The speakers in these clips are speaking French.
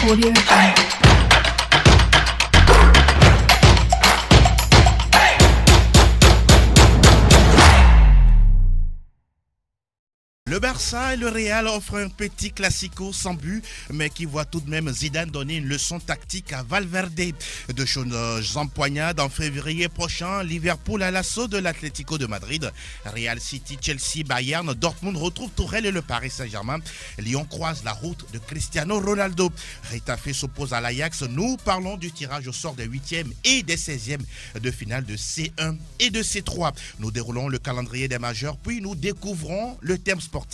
Audio Jungle. Le Barça et le Real offrent un petit classico sans but, mais qui voit tout de même Zidane donner une leçon tactique à Valverde. De choses empoignades en février prochain, Liverpool à l'assaut de l'Atlético de Madrid. Real City, Chelsea, Bayern, Dortmund retrouve Tourelle et le Paris Saint-Germain. Lyon croise la route de Cristiano Ronaldo. Retafe s'oppose à l'Ajax. Nous parlons du tirage au sort des 8e et des 16e de finale de C1 et de C3. Nous déroulons le calendrier des majeurs, puis nous découvrons le thème sportif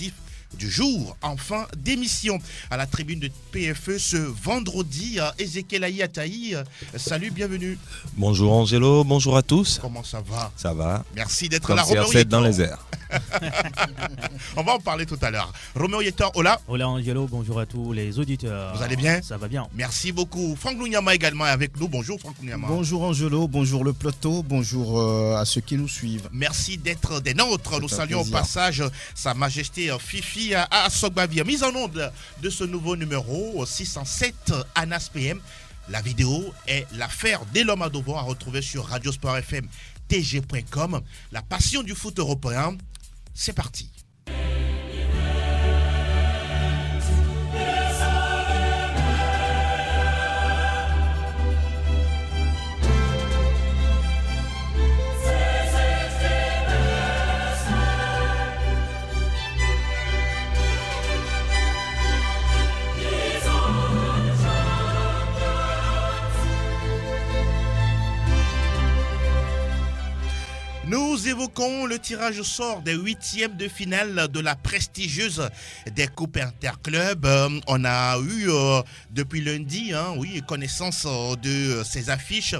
du jour, en fin d'émission. À la tribune de PFE ce vendredi, Ezekiel Ayataï, salut, bienvenue. Bonjour Angelo, bonjour à tous. Comment ça va? Ça va. Merci d'être comme là, Roméo CR7 dans les airs. On va en parler tout à l'heure. Roméo Yetor, hola. Hola Angelo, bonjour à tous les auditeurs. Vous allez bien? Ça va bien. Merci beaucoup. Franck Lunyama également est avec nous. Bonjour Franck Lunyama. Bonjour Angelo, bonjour le plateau, bonjour à ceux qui nous suivent. Merci d'être des nôtres. Nous saluons au plaisir. passage Sa Majesté Fifi à Sogbavir. Mise en onde de ce nouveau numéro 607 Anas PM. La vidéo est l'affaire des l'homme à Dovo à retrouver sur Radio Sport FM tg.com. La passion du foot européen, c'est parti. Nous évoquons le tirage au sort des 8e de finale de la prestigieuse des Coupes Interclubs. On a eu depuis lundi connaissance de ces affiches.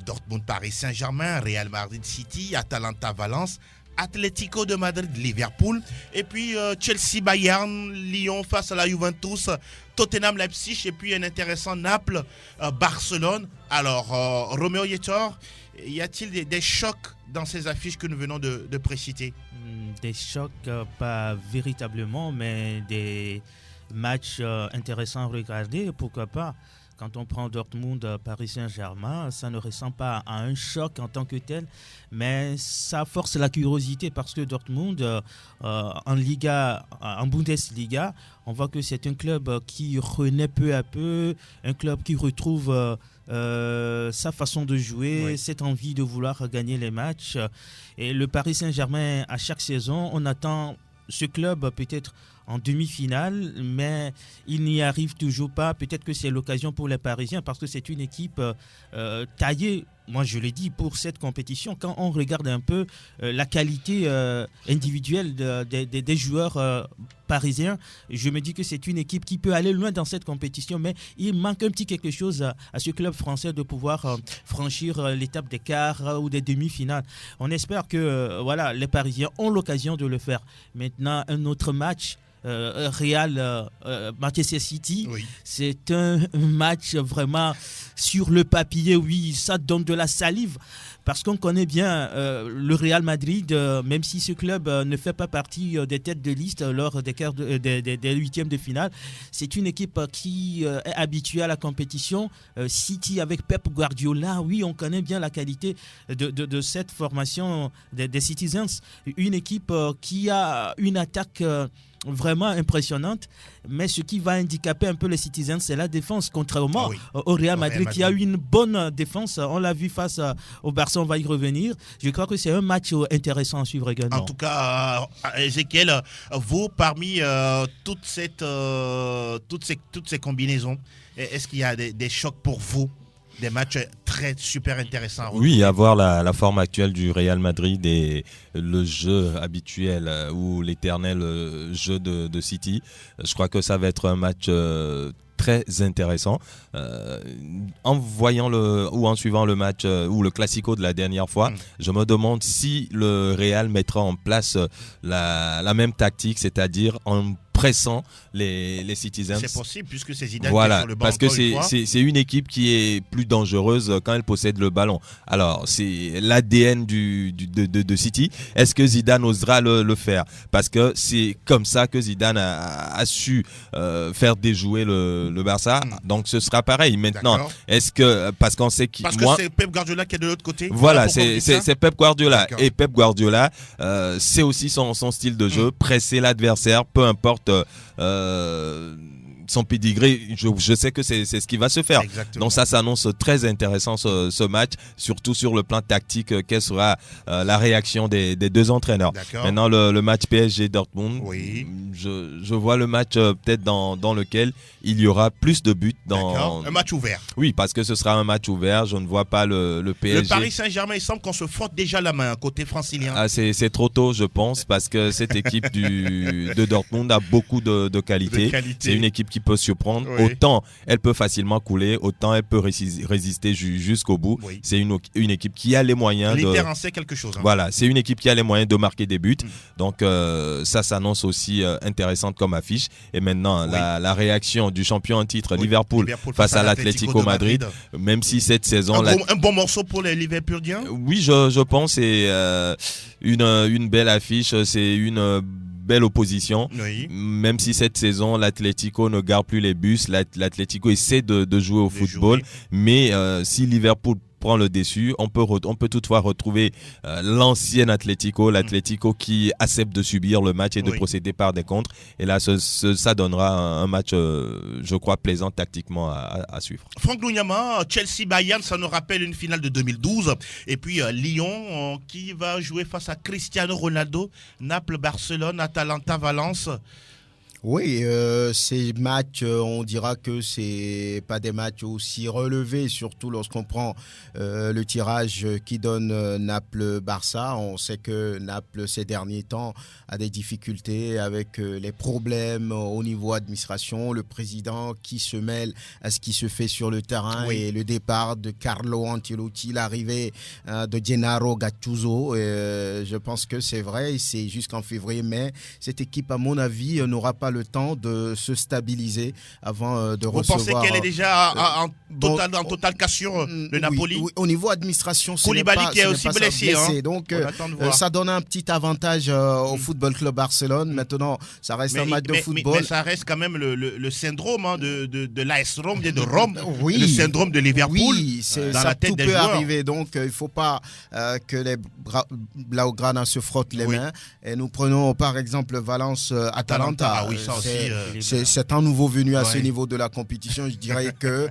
Dortmund Paris Saint-Germain, Real Madrid City, Atalanta Valence, Atlético de Madrid Liverpool, et puis Chelsea Bayern, Lyon face à la Juventus, Tottenham Leipzig, et puis un intéressant Naples Barcelone. Alors Roméo Yetor, y a-t-il des chocs dans ces affiches que nous venons de préciter? Des chocs, pas véritablement, mais des matchs intéressants à regarder, pourquoi pas. Quand on prend Dortmund, Paris Saint-Germain, ça ne ressemble pas à un choc en tant que tel, mais ça force la curiosité parce que Dortmund, en Liga, en Bundesliga, on voit que c'est un club qui renaît peu à peu, un club qui retrouve sa façon de jouer, oui, cette envie de vouloir gagner les matchs. Et le Paris Saint-Germain, à chaque saison, on attend ce club peut-être en demi-finale, mais il n'y arrive toujours pas. Peut-être que c'est l'occasion pour les Parisiens parce que c'est une équipe taillée, moi je l'ai dit, pour cette compétition. Quand on regarde un peu la qualité individuelle des joueurs parisiens, je me dis que c'est une équipe qui peut aller loin dans cette compétition, mais il manque un petit quelque chose à ce club français de pouvoir franchir l'étape des quarts ou des demi-finales. On espère que les Parisiens ont l'occasion de le faire. Maintenant, un autre match, Real Manchester City, oui, c'est un match vraiment sur le papier, oui, ça donne de la salive parce qu'on connaît bien le Real Madrid, même si ce club ne fait pas partie des têtes de liste lors des 8e de finale. C'est une équipe qui est habituée à la compétition. City avec Pep Guardiola, oui, on connaît bien la qualité de cette formation des Citizens. Une équipe qui a une attaque vraiment impressionnante, mais ce qui va handicaper un peu les Citizens, c'est la défense, contrairement au Real Madrid qui a eu une bonne défense. On l'a vu face au Barça, on va y revenir. Je crois que c'est un match intéressant à suivre également. En tout cas, Ezekiel, vous, parmi toutes ces combinaisons, est-ce qu'il y a des chocs pour vous? Des matchs super intéressants. Oui, avoir la forme actuelle du Real Madrid et le jeu habituel ou l'éternel jeu de City. Je crois que ça va être un match très intéressant. En voyant ou en suivant le match ou le Classico de la dernière fois, je me demande si le Real mettra en place la même tactique, c'est-à-dire en pressant les Citizens. C'est possible puisque c'est Zidane qui est Voilà, sur le banc parce que encore une fois. c'est une équipe qui est plus dangereuse quand elle possède le ballon. Alors, c'est l'ADN de City. Est-ce que Zidane osera le faire? Parce que c'est comme ça que Zidane a su faire déjouer le Barça. Donc, ce sera pareil. Maintenant, D'accord. est-ce que, parce qu'on sait qu'il... Parce que c'est Pep Guardiola qui est de l'autre côté. Voilà, Pourquoi vous dites ça? c'est Pep Guardiola. D'accord. Et Pep Guardiola, c'est aussi son style de jeu, presser l'adversaire, peu importe son pédigré. Je sais que c'est ce qui va se faire. Exactement. Donc ça s'annonce très intéressant ce match, surtout sur le plan tactique, quelle sera la réaction des deux entraîneurs. D'accord. Maintenant, le match PSG-Dortmund, Oui. je vois le match peut-être dans lequel il y aura plus de buts. D'accord. Un match ouvert. Oui, parce que ce sera un match ouvert. Je ne vois pas le PSG. Le Paris Saint-Germain, il semble qu'on se frotte déjà la main côté francilien. Ah, c'est trop tôt, je pense, parce que cette équipe de Dortmund a beaucoup de qualité. C'est une équipe qui peut surprendre. Oui. Autant elle peut facilement couler, autant elle peut résister jusqu'au bout. Oui. C'est une équipe qui a les moyens L'Inter en sait quelque chose. Hein. Voilà, c'est une équipe qui a les moyens de marquer des buts. Donc ça s'annonce aussi intéressante comme affiche. Et maintenant, la réaction du champion en titre, Liverpool, face à l'Atlético Madrid, même si cette saison... Un bon morceau pour les Liverpooliens. Oui, je pense c'est une belle affiche, c'est une belle opposition. Oui. Même si cette saison, l'Atlético ne garde plus les bus, l'Atlético essaie de jouer au football. Mais si Liverpool prend le dessus, on peut toutefois retrouver l'ancien l'Atlético qui accepte de subir le match et de procéder par des contres. Et là, ça donnera un match, je crois, plaisant tactiquement à suivre. Franck Lougnama, Chelsea-Bayern, ça nous rappelle une finale de 2012. Et puis Lyon qui va jouer face à Cristiano Ronaldo, Naples-Barcelone, Atalanta-Valence. Oui, ces matchs, on dira que c'est pas des matchs aussi relevés, surtout lorsqu'on prend le tirage qui donne Naples-Barça. On sait que Naples, ces derniers temps, a des difficultés avec les problèmes au niveau administration, le président qui se mêle à ce qui se fait sur le terrain et le départ de Carlo Ancelotti, l'arrivée de Gennaro Gattuso. Je pense que c'est vrai, c'est jusqu'en février, mais cette équipe, à mon avis, n'aura pas le temps de se stabiliser avant de recevoir... Vous pensez qu'elle est déjà en totale cassure, le Napoli? Oui, au niveau administration, Koulibaly qui est aussi blessé. Donc, ça donne un petit avantage au Football Club Barcelone. Maintenant, ça reste un match de football. Mais ça reste quand même le syndrome de l'AS Rome, de Rome, oui, le syndrome de Liverpool. Oui, dans ça la tête tout des peut joueurs. arriver. Donc, il ne faut pas que les Blaugrana se frottent les mains. Et nous prenons par exemple Valence-Atalanta. Ah oui, ça aussi. C'est un nouveau venu à ce niveau de la compétition. Je dirais que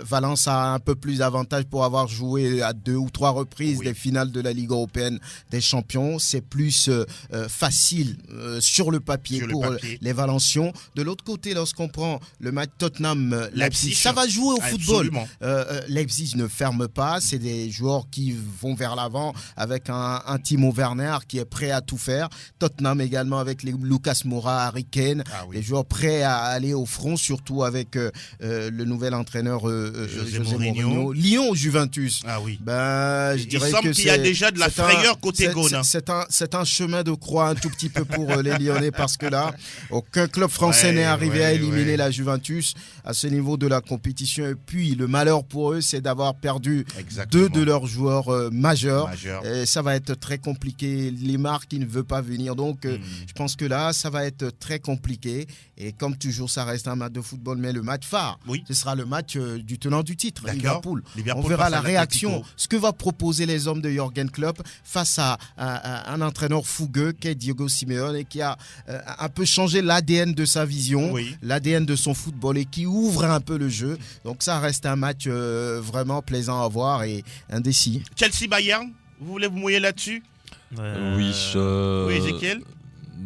Valence a un peu plus d'avantage pour avoir joué à 2 ou 3 reprises des finales de la Ligue européenne des champions. C'est plus facile sur le papier les Valenciens. De l'autre côté, lorsqu'on prend le match Tottenham-Leipzig, ça va jouer au football. Leipzig ne ferme pas. C'est des joueurs qui vont vers l'avant avec un Timo Werner qui est prêt à tout faire. Tottenham également avec les Lucas Moura, Harry Kane, des joueurs prêts à aller au front, surtout avec le nouvel entraîneur José Mourinho. Lyon-Juventus. Ah oui. Je dirais semble qu'il y a déjà de la frayeur côté Gaune. C'est un chemin de croix un tout petit peu pour les Lyonnais parce que là, aucun club français n'est arrivé à éliminer la Juventus à ce niveau de la compétition. Et puis, le malheur pour eux, c'est d'avoir perdu 2 de leurs joueurs majeurs. Et ça va être très compliqué. Lemar qui ne veut pas venir. Donc, je pense que là, ça va être très compliqué. Et comme toujours, ça reste un match de football, mais le match phare, ce sera le match du tenant du titre, Liverpool. On verra la réaction, ce que va proposer les hommes de Jürgen Klopp face à un entraîneur fougueux qu'est Diego Simeone et qui a un peu changé l'ADN de sa vision, l'ADN de son football et qui ouvre un peu le jeu. Donc ça reste un match vraiment plaisant à voir et indécis. Chelsea-Bayern, vous voulez vous mouiller là-dessus? Oui, Ezekiel?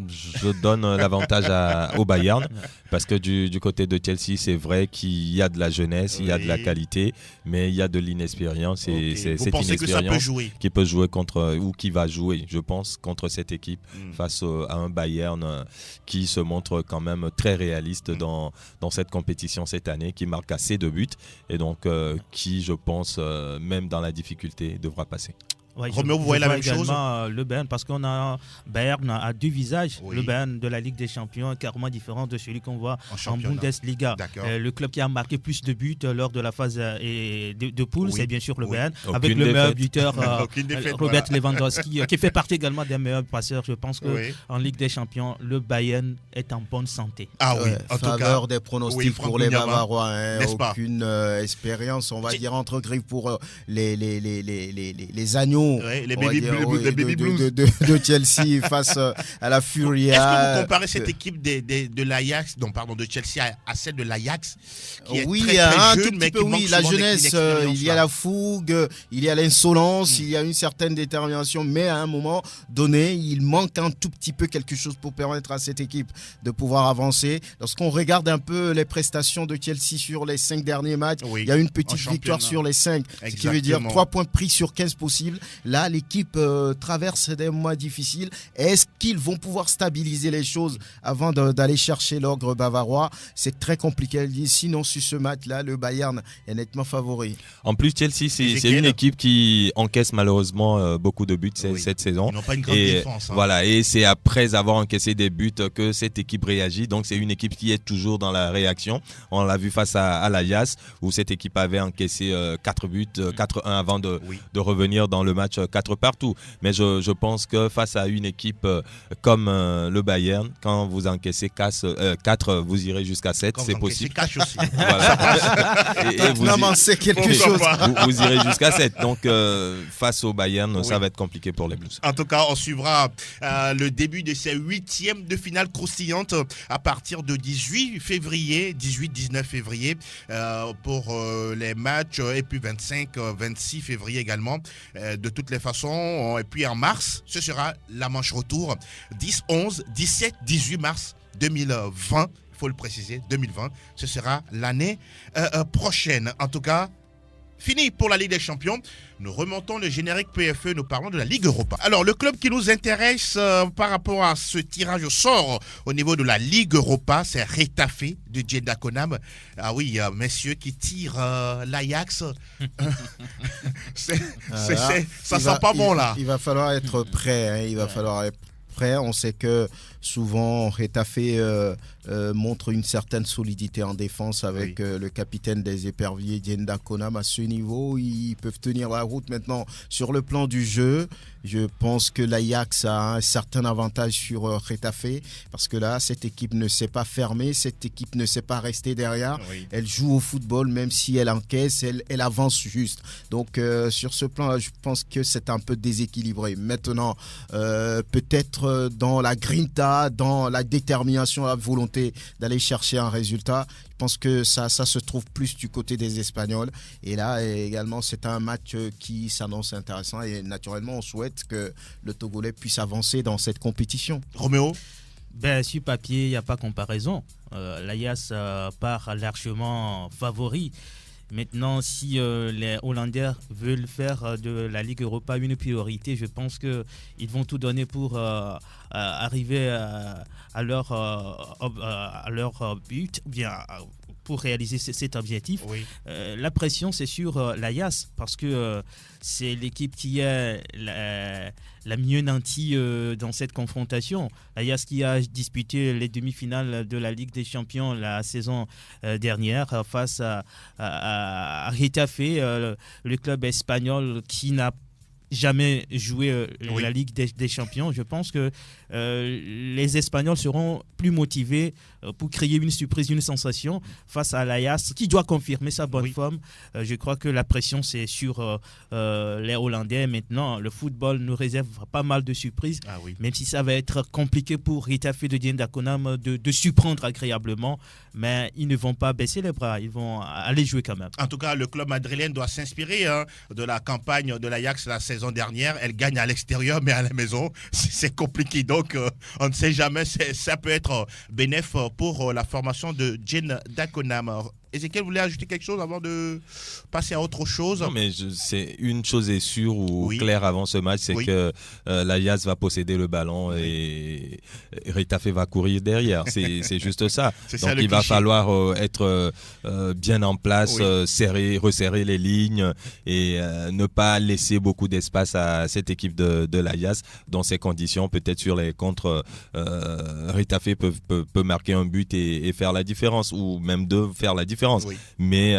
Je donne l'avantage au Bayern parce que du côté de Chelsea, c'est vrai qu'il y a de la jeunesse, il y a de la qualité, mais il y a de l'inexpérience et c'est cette inexpérience qui peut jouer contre ou qui va jouer, je pense, contre cette équipe face à un Bayern qui se montre quand même très réaliste dans cette compétition cette année, qui marque assez de buts et donc qui, je pense, même dans la difficulté, devra passer. Ouais, Roméo, vous je voyez la vois même chose? également le Bayern, parce qu'on a Bayern a deux visages. Oui. Le Bayern de la Ligue des Champions est carrément différent de celui qu'on voit En en championnat. Bundesliga. D'accord. Le club qui a marqué plus de buts lors de la phase de poule, Oui. c'est bien sûr le Oui. Bayern, Aucune avec le meilleur défaite. buteur Aucune défaite, Robert voilà. Lewandowski, qui fait partie également des meilleurs passeurs. Je pense qu'en Oui. Ligue des Champions, le Bayern est en bonne santé. Ah oui, Ouais, en tout faveur cas. des pronostics oui, Franck pour les Munyama, Bavarois. Hein, n'est-ce pas? aucune expérience, on va J'ai- dire, entre griffes pour les agneaux. Ouais, les on va baby dire, blues, oui, les baby blues. de Chelsea face à la Furia. Est-ce que vous comparez cette équipe de l'Ajax, de Chelsea à celle de l'Ajax, qui est Oui, très, très un jeune, tout petit mais peu, qui manque oui, la souvent jeunesse, d'expérience, il y a là. la fougue, il y a l'insolence, il y a une certaine détermination, mais à un moment donné, il manque un tout petit peu quelque chose pour permettre à cette équipe de pouvoir avancer. Lorsqu'on regarde un peu les prestations de Chelsea sur les 5 derniers matchs, Oui, il y a une en petite championnat. victoire sur les 5, ce qui veut dire Exactement. 3 points pris sur 15 possibles. Là, l'équipe traverse des mois difficiles. Est-ce qu'ils vont pouvoir stabiliser les choses avant d'aller chercher l'ogre bavarois? C'est très compliqué à le dire. Sinon, sur ce match-là, le Bayern est nettement favori. En plus, Chelsea, c'est Ezekiel. une équipe qui encaisse malheureusement beaucoup de buts Oui. cette saison. Ils n'ont pas une grande Et défense. hein. voilà, et c'est après avoir encaissé des buts que cette équipe réagit. Donc c'est une équipe qui est toujours dans la réaction. On l'a vu face à l'Ajax où cette équipe avait encaissé 4 buts, 4-1 avant de Oui. revenir dans le match 4 partout. Mais je pense que face à une équipe comme le Bayern, quand vous encaissez 4, vous irez jusqu'à 7, Quand c'est vous encaissez possible. cash aussi. Voilà. et vous, Maman, c'est quelque Pourquoi chose. pas. vous irez jusqu'à 7. Donc face au Bayern, Oui. ça va être compliqué pour les Blues. En tout cas, on suivra le début de ces 8e de finale croustillantes à partir de 18-19 février pour les matchs et puis 25-26 février également. De toutes les façons, et puis en mars, ce sera la manche retour 10, 11, 17, 18 mars 2020. Il faut le préciser, 2020. Ce sera l'année prochaine. En tout cas, fini pour la Ligue des Champions. Nous remontons le générique PFE, nous parlons de la Ligue Europa. Alors, le club qui nous intéresse par rapport à ce tirage au sort au niveau de la Ligue Europa, c'est Retafe de Jeddah Konam. Ah oui, messieurs qui tirent l'Ajax. Ça sent pas bon là. Il va falloir être prêt. Hein, il va falloir être prêt. On sait que souvent, Retafe montre une certaine solidité en défense avec le capitaine des éperviers, Jeddah Konam. À ce niveau, ils peuvent tenir la route maintenant sur le plan du jeu. Je pense que l'Ajax a un certain avantage sur Retafe parce que là, cette équipe ne s'est pas fermer, cette équipe ne s'est pas rester derrière. Oui. Elle joue au football, même si elle encaisse, elle avance juste. Donc, sur ce plan, je pense que c'est un peu déséquilibré. Maintenant, peut-être dans la grinta, dans la détermination, la volonté d'aller chercher un résultat, je pense que ça se trouve plus du côté des Espagnols. Et là, également, c'est un match qui s'annonce intéressant et naturellement, on souhaite que le Togolais puisse avancer dans cette compétition. Roméo? Ben, sur papier, il n'y a pas comparaison. L'Ajax part largement favori. Maintenant, si les Hollandais veulent faire de la Ligue Europa une priorité, je pense qu'ils vont tout donner pour arriver à leur but, ou bien pour réaliser cet objectif. Oui. La pression, c'est sur l'Ajax, parce que c'est l'équipe qui est la mieux nantie dans cette confrontation. L'Ajax qui a disputé les demi-finales de la Ligue des Champions la saison dernière face à Retafe, le club espagnol qui n'a jamais joué la Ligue des Champions. Je pense que les Espagnols seront plus motivés pour créer une surprise, une sensation face à l'Ajax qui doit confirmer sa bonne forme. Je crois que la pression c'est sur les Hollandais. Maintenant, le football nous réserve pas mal de surprises, même si ça va être compliqué pour Retafe de Jeddah Konam de surprendre agréablement, mais ils ne vont pas baisser les bras, ils vont aller jouer quand même. En tout cas, le club madrilène doit s'inspirer de la campagne de l'Ajax la saison dernière. Elle gagne à l'extérieur, mais à la maison, c'est compliqué. Donc, on ne sait jamais. Ça peut être bénéfique pour la formation de Jeddah Konam. Ezekiel voulait ajouter quelque chose avant de passer à autre chose. Non, mais c'est une chose est sûre ou claire avant ce match, c'est que l'Ajax va posséder le ballon et Retafe va courir derrière. C'est juste ça. Donc il va falloir être bien en place, resserrer les lignes et ne pas laisser beaucoup d'espace à cette équipe de l'Ajax. Dans ces conditions, peut-être sur les contre, Retafe peut marquer un but et faire la différence, ou même deux faire la différence. Mais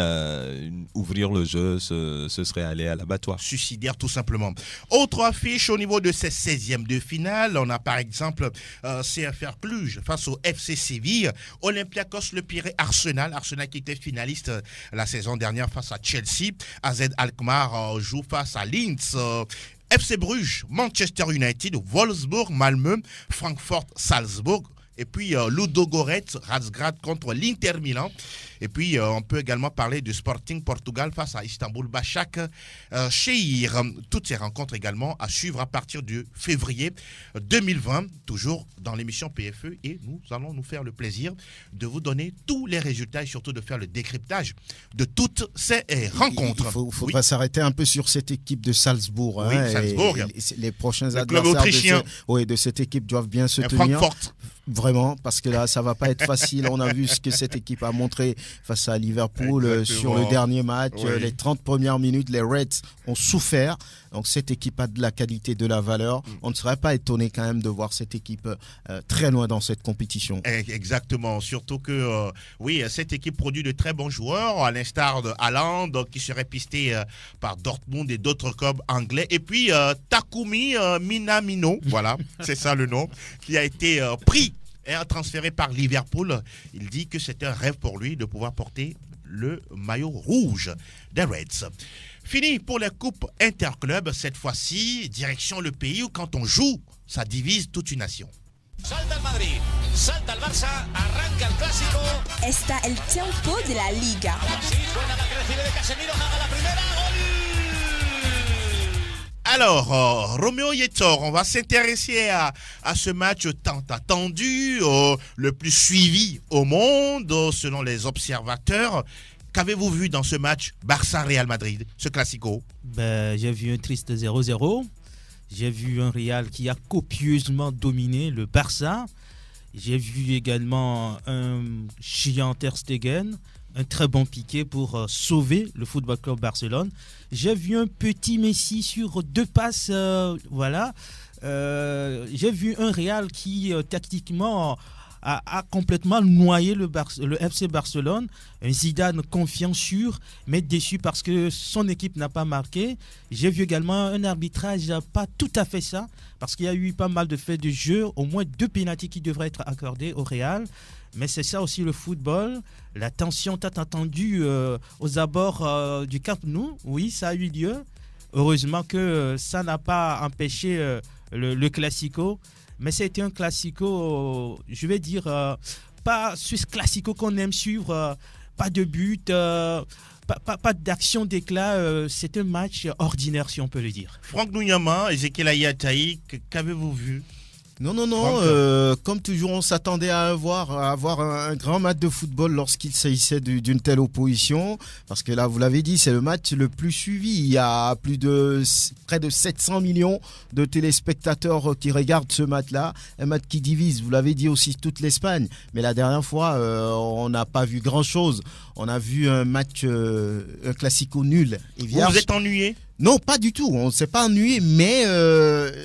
ouvrir le jeu, ce serait aller à l'abattoir. Suicidaire tout simplement. Autre affiche au niveau de ces 16e de finale, on a par exemple CFR Cluj face au FC Séville, Olympiakos Le Pirée Arsenal qui était finaliste la saison dernière face à Chelsea, AZ Alkmaar joue face à Linz, FC Bruges, Manchester United, Wolfsburg, Malmö, Francfort, Salzbourg. Et puis Ludogorets, Razgrad contre l'Inter Milan. Et puis on peut également parler du Sporting Portugal face à Istanbul Başak Şehir. Toutes ces rencontres également à suivre à partir du février 2020, toujours dans l'émission PFE. Et nous allons nous faire le plaisir de vous donner tous les résultats et surtout de faire le décryptage de toutes ces rencontres. Il faudra s'arrêter un peu sur cette équipe de Salzbourg. Salzbourg. Les prochains adversaires de cette équipe doivent bien se tenir. Francfort. Vraiment, parce que là, ça va pas être facile. On a vu ce que cette équipe a montré face à Liverpool sur le dernier match. Les 30 premières minutes, les Reds ont souffert. Donc cette équipe a de la qualité, de la valeur. On ne serait pas étonné quand même de voir cette équipe très loin dans cette compétition. Exactement, surtout que cette équipe produit de très bons joueurs, à l'instar de Haaland, qui serait pisté par Dortmund et d'autres clubs anglais. Et puis Takumi Minamino, voilà, c'est ça le nom, qui a été pris et transféré par Liverpool. Il dit que c'est un rêve pour lui de pouvoir porter le maillot rouge des Reds. Fini pour les coupes interclubs, cette fois-ci, direction le pays où quand on joue, ça divise toute une nation. Salta el Madrid, salta el Barça, arranca el clásico. Está el tiempo de la Liga. Sí, buena la que recibe de Casemiro, haga la primera, gol. Alors, Roméo Yetor, on va s'intéresser à ce match tant attendu, le plus suivi au monde, selon les observateurs. Qu'avez-vous vu dans ce match Barça-Real Madrid, ce classico? J'ai vu un triste 0-0. J'ai vu un Real qui a copieusement dominé le Barça. J'ai vu également un géant Ter Stegen, un très bon piqué pour sauver le Football Club Barcelone. J'ai vu un petit Messi sur 2 passes. J'ai vu un Real qui, tactiquement, a complètement noyé le FC Barcelone. Un Zidane confiant, sûr, mais déçu parce que son équipe n'a pas marqué. J'ai vu également un arbitrage pas tout à fait ça, parce qu'il y a eu pas mal de faits de jeu, au moins 2 pénaltys qui devraient être accordés au Real. Mais c'est ça aussi le football, la tension tant attendue aux abords du Camp Nou. Oui, ça a eu lieu. Heureusement que ça n'a pas empêché le Classico. Mais c'était un Classico, je vais dire, pas ce Classico qu'on aime suivre, pas de but, pas d'action d'éclat. C'est un match ordinaire, si on peut le dire. Franck Nouyama, Ezekiel Ayataï, qu'avez-vous vu? Non, comme toujours, on s'attendait à avoir un grand match de football lorsqu'il s'agissait d'une telle opposition, parce que là, vous l'avez dit, c'est le match le plus suivi. Il y a près de 700 millions de téléspectateurs qui regardent ce match-là, un match qui divise, vous l'avez dit aussi, toute l'Espagne. Mais la dernière fois, on n'a pas vu grand-chose. On a vu un match, un classico nul et vierge. Vous êtes ennuyé? Non, pas du tout. On ne s'est pas ennuyé, mais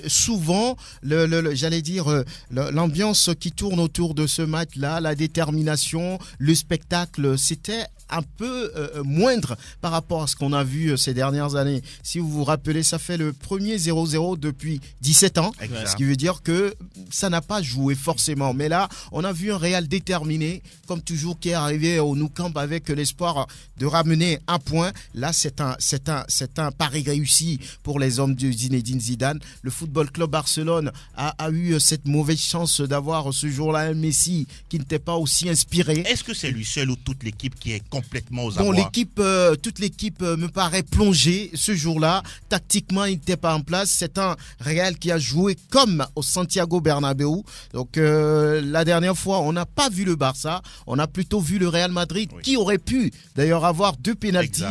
souvent, j'allais dire, l'ambiance qui tourne autour de ce match-là, la détermination, le spectacle, c'était un peu moindre par rapport à ce qu'on a vu ces dernières années. Si vous vous rappelez, ça fait le premier 0-0 depuis 17 ans, exact. Ce qui veut dire que ça n'a pas joué forcément. Mais là, on a vu un Real déterminé, comme toujours, qui est arrivé au Nou Camp avec l'espoir de ramener un point. Là, c'est un pari réussi pour les hommes de Zinedine Zidane. Le Football Club Barcelone a eu cette mauvaise chance d'avoir ce jour-là un Messi qui n'était pas aussi inspiré. Est-ce que c'est lui seul ou toute l'équipe qui est complètement aux Bon, abois. toute l'équipe me paraît plongée ce jour-là. Tactiquement, il n'était pas en place. C'est un Real qui a joué comme au Santiago Bernabéu. Donc, la dernière fois, on n'a pas vu le Barça. On a plutôt vu le Real Madrid qui aurait pu d'ailleurs avoir 2 pénaltys.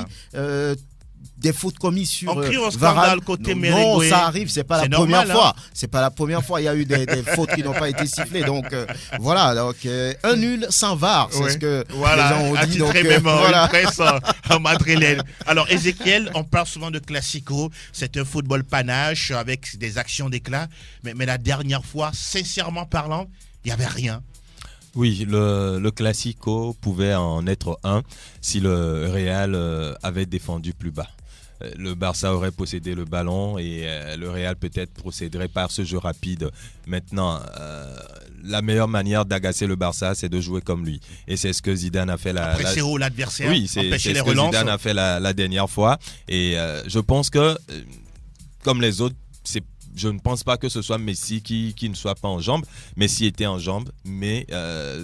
Des fautes commises sur on crie au scandale Varane. côté Non, Merengue. ça arrive, c'est pas la normal, première fois. C'est pas la première fois. Il y a eu des fautes qui n'ont pas été sifflées. Donc voilà, donc un nul sans VAR, c'est ce que les gens ont dit. Donc même voilà. une presse madrilène. Alors Ézéchiel, on parle souvent de classico, c'est un football panache avec des actions d'éclat, mais la dernière fois, sincèrement parlant, il n'y avait rien. Oui, le Classico pouvait en être un si le Real avait défendu plus bas. Le Barça aurait possédé le ballon et le Real peut-être procéderait par ce jeu rapide. Maintenant, la meilleure manière d'agacer le Barça, c'est de jouer comme lui. Et c'est ce que Zidane a fait Presser haut l'adversaire, oui, c'est empêcher les ce que relances. Zidane a fait la dernière fois. Et je pense que, comme les autres, je ne pense pas que ce soit Messi qui ne soit pas en jambes. Messi était en jambes, mais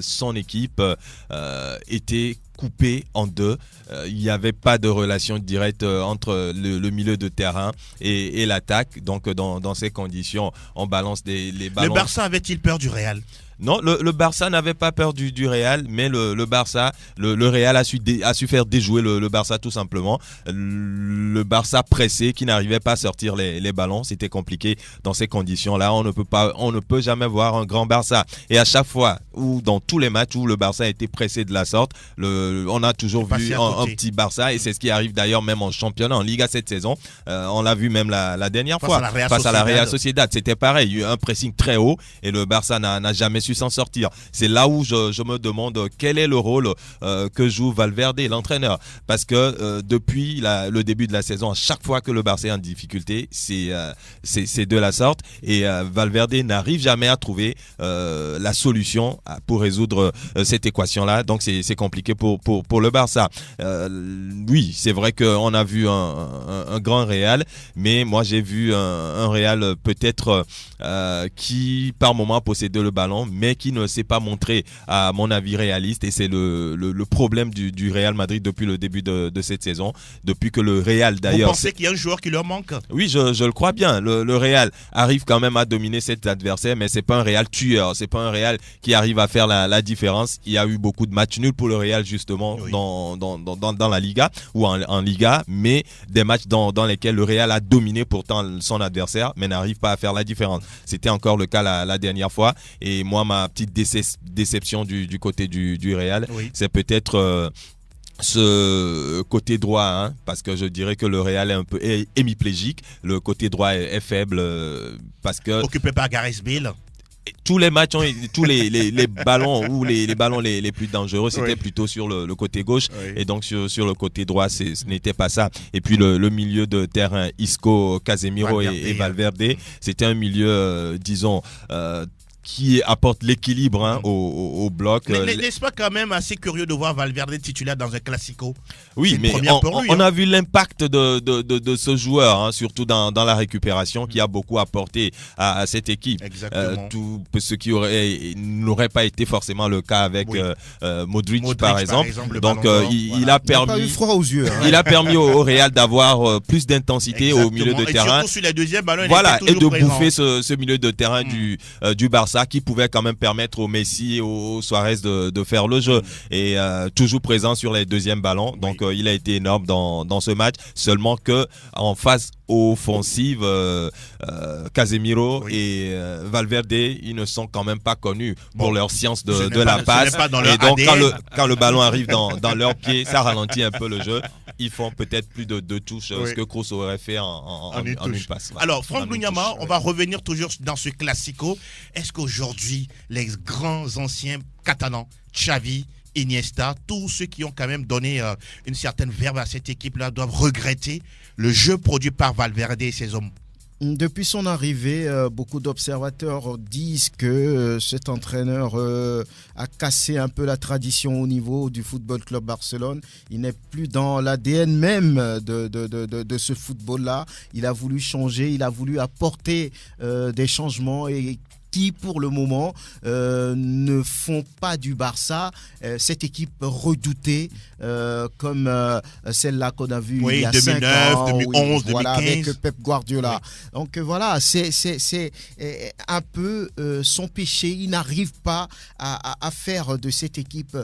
son équipe était coupée en deux. Il n'y avait pas de relation directe entre le milieu de terrain et l'attaque. Donc, dans ces conditions, on balance les ballons. Le Barça avait-il peur du Real ? Non, le Barça n'avait pas peur du Real, mais le Barça, le Real a su faire déjouer le Barça tout simplement. Le Barça pressé qui n'arrivait pas à sortir les ballons, c'était compliqué dans ces conditions-là. On ne peut jamais voir un grand Barça. Et à chaque fois, ou dans tous les matchs où le Barça a été pressé de la sorte, on a toujours vu un petit Barça, et c'est ce qui arrive d'ailleurs même en championnat, en Liga cette saison. On l'a vu même la dernière fois face à la Real Sociedad. C'était pareil, il y a eu un pressing très haut et le Barça n'a jamais su s'en sortir. C'est là où je me demande quel est le rôle que joue Valverde, l'entraîneur. Parce que depuis le début de la saison, à chaque fois que le Barça est en difficulté, c'est de la sorte. Et Valverde n'arrive jamais à trouver la solution pour résoudre cette équation-là. Donc c'est compliqué pour le Barça. Oui, c'est vrai qu'on a vu un grand Real, mais moi j'ai vu un Real peut-être qui par moment possédait le ballon, mais qui ne s'est pas montré, à mon avis, réaliste. Et c'est le problème du Real Madrid depuis le début de cette saison. Depuis que le Real, d'ailleurs... Vous pensez qu'il y a un joueur qui leur manque ? Oui, je le crois bien. Le Real arrive quand même à dominer cet adversaire, mais c'est pas un Real tueur. C'est pas un Real qui arrive à faire la différence. Il y a eu beaucoup de matchs nuls pour le Real, justement, oui, dans la Liga ou en Liga, mais des matchs dans lesquels le Real a dominé pourtant son adversaire, mais n'arrive pas à faire la différence. C'était encore le cas la dernière fois. Et moi, ma petite déception du côté du Real, oui, c'est peut-être ce côté droit, hein, parce que je dirais que le Real est un peu hémiplégique. Le côté droit est faible parce que... Occupé par Gareth Bale. Tous les matchs, tous les ballons ou les ballons les plus dangereux, c'était oui, plutôt sur le côté gauche, oui, et donc sur le côté droit, ce n'était pas ça. Et puis le milieu de terrain, Isco, Casemiro et Valverde, c'était un milieu, disons... qui apporte l'équilibre, hein, au bloc. N'est-ce pas quand même assez curieux de voir Valverde titulaire dans un Classico ? Oui, mais on a vu l'impact de ce joueur, hein, surtout dans la récupération, qui a beaucoup apporté à cette équipe. Exactement. Tout ce qui n'aurait pas été forcément le cas avec oui, Modric par exemple. Donc il a permis. Il n'a pas eu froid aux yeux. Hein. Il a permis au Real d'avoir plus d'intensité au milieu de terrain. Surtout sur les deuxièmes ballons, voilà, et de bouffer ce milieu de terrain du Barça, qui pouvait quand même permettre au Messi et au Suarez de faire le jeu, et toujours présent sur les deuxièmes ballons. Donc il a été énorme dans ce match, seulement que en phase offensive, Casemiro oui, et Valverde, ils ne sont quand même pas connus pour leur science de la passe, et donc quand le ballon arrive dans leurs pieds, ça ralentit un peu le jeu. Ils font peut-être plus de touches, oui, ce que Kroos aurait fait en une passe. Voilà. Alors, Franck Lunyama, on va revenir toujours dans ce Classico. Est-ce qu'aujourd'hui, les grands anciens catalans, Xavi, Iniesta, tous ceux qui ont quand même donné une certaine verve à cette équipe-là, doivent regretter le jeu produit par Valverde et ses hommes? Depuis son arrivée, beaucoup d'observateurs disent que cet entraîneur a cassé un peu la tradition au niveau du Football Club Barcelone. Il n'est plus dans l'ADN même de ce football-là. Il a voulu changer, il a voulu apporter des changements, et qui, pour le moment, ne font pas du Barça cette équipe redoutée comme celle-là qu'on a vue il y a 2009, 5 ans, 2011, voilà, 2015. avec Pep Guardiola. Oui. Donc voilà, c'est un peu son péché. Il n'arrive pas à faire de cette équipe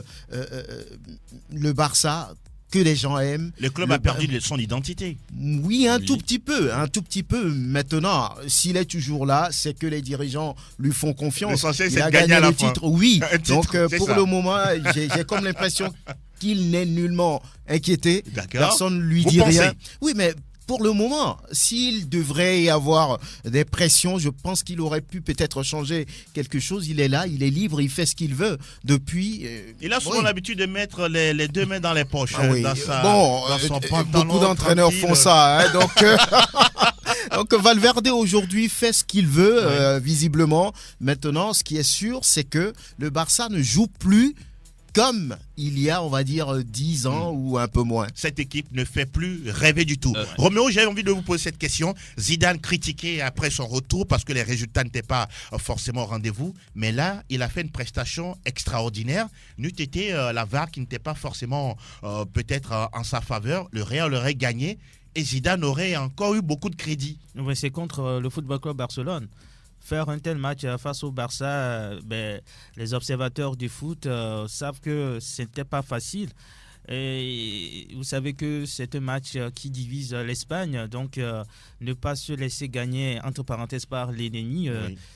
le Barça que les gens aiment. Le club a perdu son identité. Oui, un tout petit peu. Maintenant, s'il est toujours là, c'est que les dirigeants lui font confiance. L'essentiel, Il c'est a de gagner gagné à la le fin. titre, oui. Un titre, Donc c'est pour ça. le moment, j'ai comme l'impression qu'il n'est nullement inquiété. D'accord. Personne ne lui Vous dit pensez? rien. Oui, mais pour le moment, s'il devrait y avoir des pressions, je pense qu'il aurait pu peut-être changer quelque chose. Il est là, il est libre, il fait ce qu'il veut depuis. Il a souvent l'habitude de mettre les deux mains dans les poches. Ah oui. Dans son pantalon. Beaucoup d'entraîneurs tranquille. font ça. Hein, donc Valverde aujourd'hui fait ce qu'il veut, visiblement. Maintenant, ce qui est sûr, c'est que le Barça ne joue plus comme il y a, on va dire, 10 ans ou un peu moins. Cette équipe ne fait plus rêver du tout. Roméo, j'avais envie de vous poser cette question. Zidane critiqué après son retour parce que les résultats n'étaient pas forcément au rendez-vous. Mais là, il a fait une prestation extraordinaire. N'eût été la VAR qui n'était pas forcément peut-être en sa faveur. Le Real aurait gagné et Zidane aurait encore eu beaucoup de crédit. Oui, c'est contre le Football Club Barcelone. Faire un tel match face au Barça, les observateurs du foot savent que ce n'était pas facile. Et vous savez que c'est un match qui divise l'Espagne, donc ne pas se laisser gagner, entre parenthèses, par l'ennemi,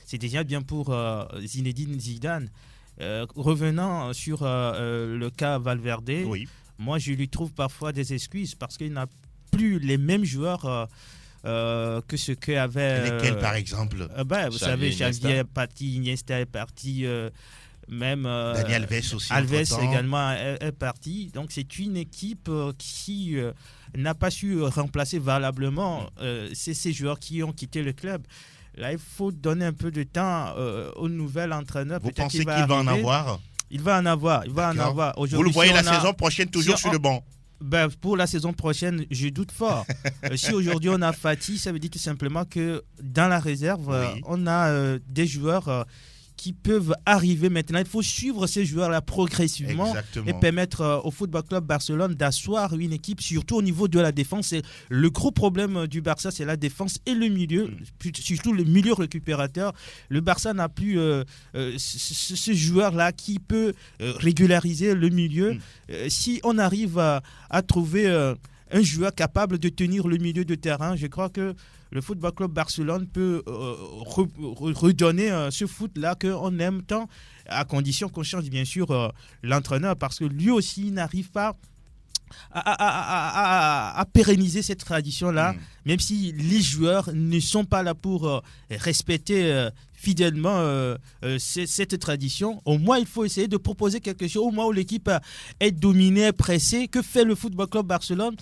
c'est déjà bien pour Zinedine Zidane. Revenant sur le cas Valverde, moi je lui trouve parfois des excuses parce qu'il n'a plus les mêmes joueurs que ce qu'avait... Lesquels, par exemple? Vous savez, Xavi est parti, Iniesta est parti, même... Dani Alves aussi. Alves également est parti. Donc, c'est une équipe qui n'a pas su remplacer valablement ces joueurs qui ont quitté le club. Là, il faut donner un peu de temps au nouvel entraîneur. Vous pensez qu'il va en avoir? Il va en avoir. Vous le voyez saison prochaine toujours sur le banc? Pour la saison prochaine, je doute fort. Si aujourd'hui on a Fati, ça veut dire tout simplement que dans la réserve, on a des joueurs qui peuvent arriver maintenant. Il faut suivre ces joueurs-là progressivement. Exactement. Et permettre au Football Club Barcelone d'asseoir une équipe, surtout au niveau de la défense. Et le gros problème du Barça, c'est la défense et le milieu, surtout le milieu récupérateur. Le Barça n'a plus ce joueur-là qui peut régulariser le milieu. Si on arrive à trouver un joueur capable de tenir le milieu de terrain, je crois que le Football Club Barcelone peut redonner ce foot-là qu'on aime tant, à condition qu'on change bien sûr l'entraîneur, parce que lui aussi n'arrive pas à pérenniser cette tradition-là, même si les joueurs ne sont pas là pour respecter fidèlement cette tradition. Au moins, il faut essayer de proposer quelque chose, au moins où l'équipe est dominée, pressée. Que fait le Football Club Barcelone?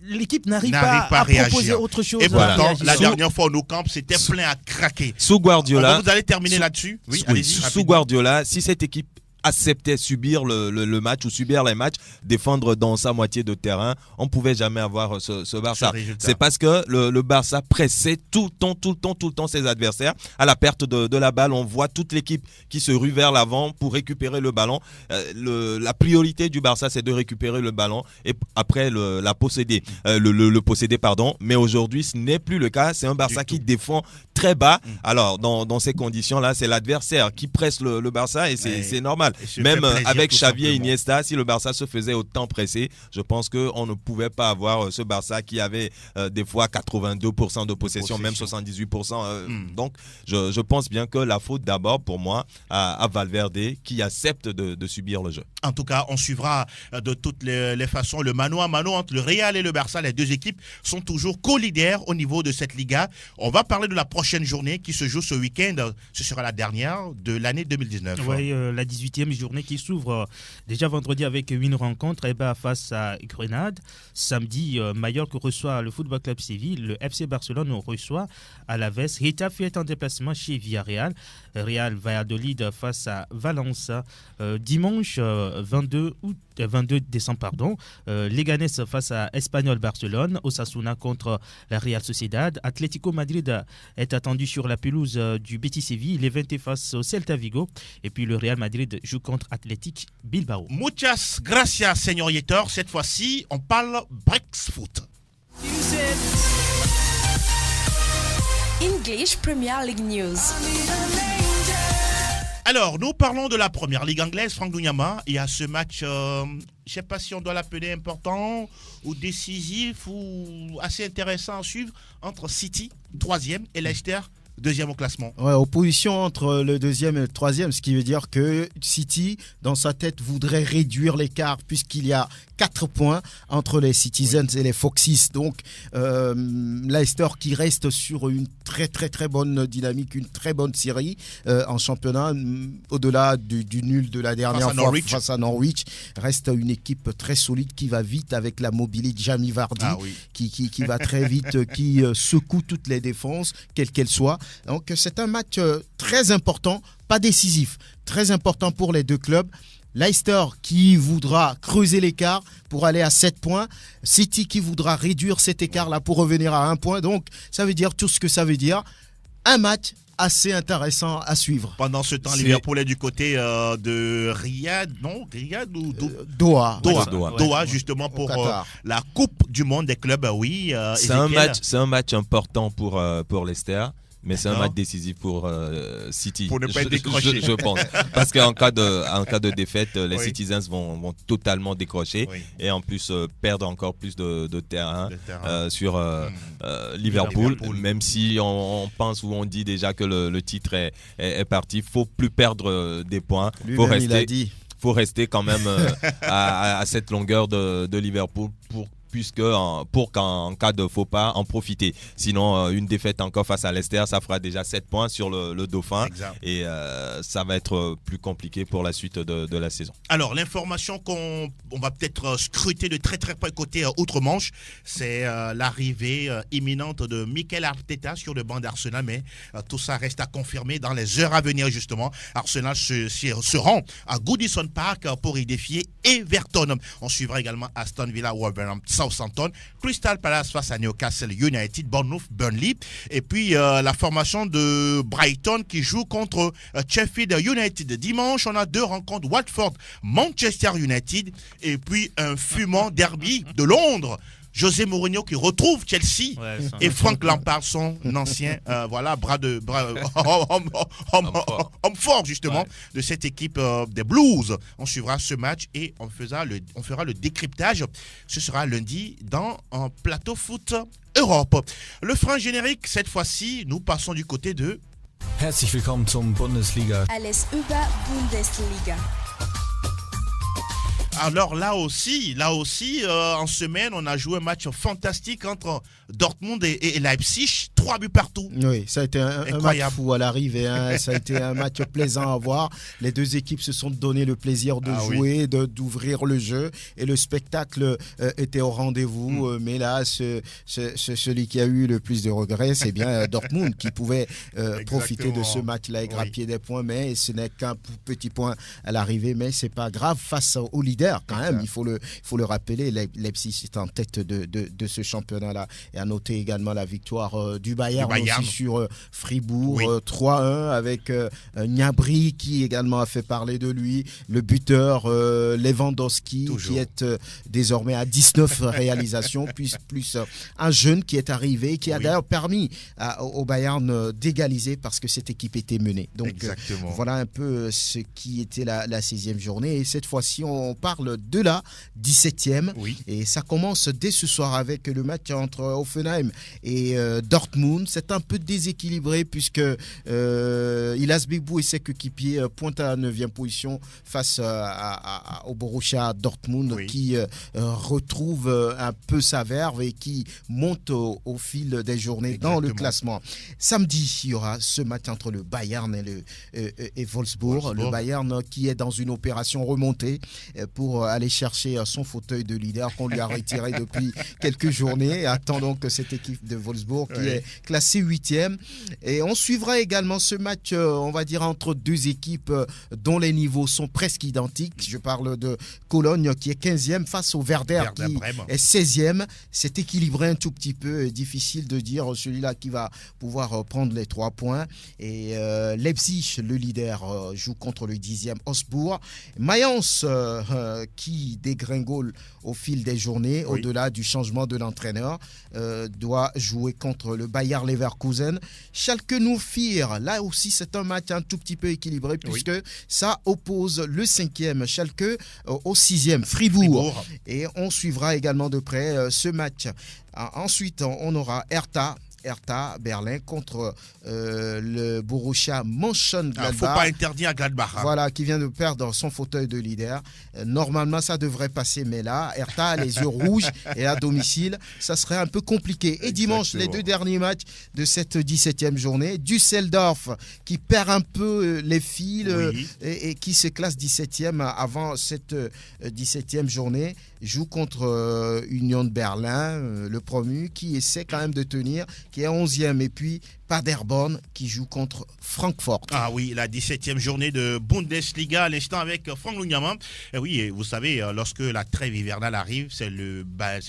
L'équipe n'arrive pas à proposer autre chose. Et pourtant, la dernière fois au Nou Camp, c'était plein à craquer. Sous Guardiola... Vous allez terminer là-dessus? Oui, sous Guardiola, si cette équipe acceptait subir le match ou subir les matchs, défendre dans sa moitié de terrain, on ne pouvait jamais avoir ce Barça. C'est parce que le Barça pressait tout le temps ses adversaires. À la perte de la balle, on voit toute l'équipe qui se rue vers l'avant pour récupérer le ballon. La priorité du Barça, c'est de récupérer le ballon et après le posséder. Mais aujourd'hui, ce n'est plus le cas. C'est un Barça qui défend très bas. Alors, dans ces conditions-là, c'est l'adversaire qui presse le Barça et c'est normal. Même avec Xavi et Iniesta, si le Barça se faisait autant presser, je pense qu'on ne pouvait pas avoir ce Barça qui avait des fois 82% de possession, même 78%. Donc, je pense bien que la faute d'abord pour moi à Valverde qui accepte de subir le jeu. En tout cas, on suivra de toutes les façons le mano à mano entre le Real et le Barça. Les deux équipes sont toujours co-leaders au niveau de cette Liga. On va parler de la prochaine journée qui se joue ce week-end. Ce sera la dernière de l'année 2019. Oui, la 18e journée qui s'ouvre déjà vendredi avec une rencontre face à Grenade. Samedi, Mallorca reçoit le Football Club Séville. Le FC Barcelone reçoit Alaves. Getafe est en déplacement chez Villarreal. Real Valladolid face à Valence. Dimanche 22 décembre, Leganés face à Espanyol Barcelone. Osasuna contre la Real Sociedad. Atlético Madrid est attendus sur la pelouse du Betis Séville. Levante face au Celta Vigo. Et puis le Real Madrid joue contre Athletic Bilbao. Muchas gracias, señor Yetor. Cette fois-ci, on parle Brexfoot. English Premier League News. Alors, nous parlons de la première ligue anglaise, Franck Dougnama. Il y a ce match, je ne sais pas si on doit l'appeler important ou décisif ou assez intéressant à suivre, entre City, 3e, et Leicester, 2e au classement. Ouais, opposition entre le 2e et le 3e, ce qui veut dire que City, dans sa tête, voudrait réduire l'écart puisqu'il y a 4 points entre les Citizens et les Foxes. Donc, Leicester qui reste sur une très très très bonne dynamique, une très bonne série en championnat, au-delà du nul de la dernière fois face à Norwich, reste une équipe très solide qui va vite avec la mobilité de Jamie Vardy, qui va très vite, qui secoue toutes les défenses, quelles qu'elles soient. Donc, c'est un match très important, pas décisif, très important pour les deux clubs. Leicester qui voudra creuser l'écart pour aller à 7 points. City qui voudra réduire cet écart-là pour revenir à 1 point. Donc, ça veut dire tout ce que ça veut dire. Un match assez intéressant à suivre. Pendant ce temps, Liverpool est du côté de Riyad, non Riyad ou Doha, justement pour la Coupe du Monde des clubs, oui. C'est un match important pour Leicester. Mais c'est un match décisif pour City. Pour ne pas être décroché. Je pense. Parce qu'en cas de défaite, les Citizens vont totalement décrocher. Oui. Et en plus, perdre encore plus de terrain sur Liverpool. Même si on pense ou on dit déjà que le titre est parti, il ne faut plus perdre des points. Il faut rester quand même à cette longueur de Liverpool pour qu'en cas de faux pas, en profiter. Sinon, une défaite encore face à Leicester, ça fera déjà 7 points sur le Dauphin. Exact. Et ça va être plus compliqué pour la suite de la saison. Alors, l'information qu'on va peut-être scruter de très très près côté Outre-Manche, c'est l'arrivée imminente de Mikel Arteta sur le banc d'Arsenal, mais tout ça reste à confirmer dans les heures à venir justement. Arsenal se rend à Goodison Park pour y défier Everton. On suivra également Aston Villa, Wolverhampton, Southampton, Crystal Palace face à Newcastle United, Bournemouth, Burnley, et puis la formation de Brighton qui joue contre Sheffield United. Dimanche, on a 2 rencontres, Watford, Manchester United, et puis un fumant derby de Londres. José Mourinho qui retrouve Chelsea et Frank Lampard, son ancien homme fort justement de cette équipe des Blues. On suivra ce match et on fera le décryptage. Ce sera lundi dans un plateau foot Europe. Le franc générique, cette fois-ci, nous passons du côté de... Herzlich willkommen zum Bundesliga. Alles über Bundesliga. Alors là aussi, en semaine, on a joué un match fantastique entre Dortmund et Leipzig, 3 buts partout. Oui, ça a été un match fou à l'arrivée. Ça a été un match plaisant à voir. Les deux équipes se sont donné le plaisir de jouer, d'ouvrir le jeu. Et le spectacle était au rendez-vous. Mais là, celui qui a eu le plus de regrets, c'est bien Dortmund qui pouvait profiter de ce match-là et grappiller des points. Mais ce n'est qu'un petit point à l'arrivée. Mais ce n'est pas grave face au leader. Quand même, il faut le rappeler, Leipzig est en tête de ce championnat-là. Et à noter également la victoire du Bayern aussi sur Fribourg, 3-1 avec Gnabry qui également a fait parler de lui, le buteur Lewandowski qui est désormais à 19 réalisations, plus un jeune qui est arrivé, qui a d'ailleurs permis au Bayern d'égaliser parce que cette équipe était menée. Donc voilà un peu ce qui était la 16e journée. Et cette fois-ci, on parle de la 17e. Et ça commence dès ce soir avec le match entre Hoffenheim et Dortmund. C'est un peu déséquilibré puisque Illas Bibou et ses coéquipiers pointent à la 9e position face au Borussia Dortmund qui retrouve un peu sa verve et qui monte au fil des journées dans le classement. Samedi, il y aura ce match entre le Bayern et Wolfsburg. Le Bayern qui est dans une opération remontée pour aller chercher son fauteuil de leader qu'on lui a retiré depuis quelques journées. Attendons que cette équipe de Wolfsburg qui est classé 8e. Et on suivra également ce match, on va dire, entre deux équipes dont les niveaux sont presque identiques. Je parle de Cologne qui est 15e face au Werder qui est 16e. C'est équilibré un tout petit peu, difficile de dire celui-là qui va pouvoir prendre les 3 points. Et Leipzig, le leader, joue contre le 10e Augsbourg. Mayence qui dégringole au fil des journées, au-delà du changement de l'entraîneur, doit jouer contre le Bayer Leverkusen. Schalke Nufir, là aussi c'est un match un tout petit peu équilibré puisque ça oppose le 5e Schalke au 6e Fribourg. Et on suivra également de près ce match. Ensuite, on aura Hertha Berlin contre le Borussia Mönchengladbach. Faut pas interdire à Gladbach. Voilà, qui vient de perdre son fauteuil de leader. Normalement, ça devrait passer, mais là, Hertha a les yeux rouges et à domicile, ça serait un peu compliqué. Et dimanche, les 2 derniers matchs de cette 17e journée, Düsseldorf qui perd un peu les fils et qui se classe 17e avant cette 17e journée, joue contre Union de Berlin, le promu, qui essaie quand même de tenir, qui est 11e, et puis Paderborn qui joue contre Francfort. Ah oui, la 17e journée de Bundesliga à l'instant avec Franck Lugnaman. Et oui, vous savez, lorsque la trêve hivernale arrive, c'est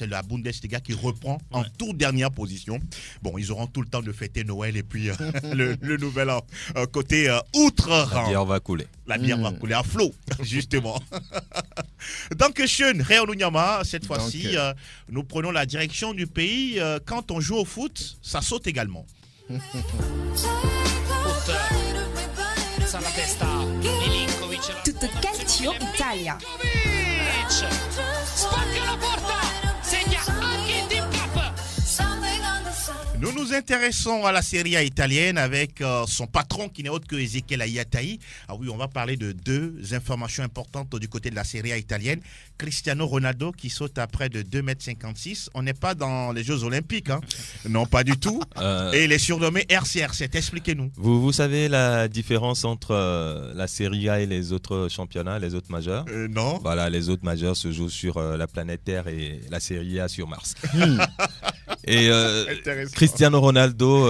la Bundesliga qui reprend en toute dernière position. Bon, ils auront tout le temps de fêter Noël et puis le nouvel an. Côté outre-Rhin. La bière va couler. La bière va couler à flot, justement. Donc, schön, Réal Lugnaman, cette fois-ci, nous prenons la direction du pays. Quand on joue au foot, ça saute également. Tutto calcio Italia. Spacca la porta, segna anche il Team Cup. Nous nous intéressons à la Serie A italienne avec son patron qui n'est autre que Ezequiel Ayataï. Ah oui, on va parler de 2 informations importantes du côté de la Serie A italienne. Cristiano Ronaldo qui saute à près de 2,56 m. On n'est pas dans les Jeux Olympiques, hein. Non, pas du tout. Et il est surnommé RCR7. Expliquez-nous. Vous savez la différence entre la Serie A et les autres championnats, les autres majeurs? Non. Voilà, les autres majeurs se jouent sur la planète Terre et la Serie A sur Mars. Et Cristiano Ronaldo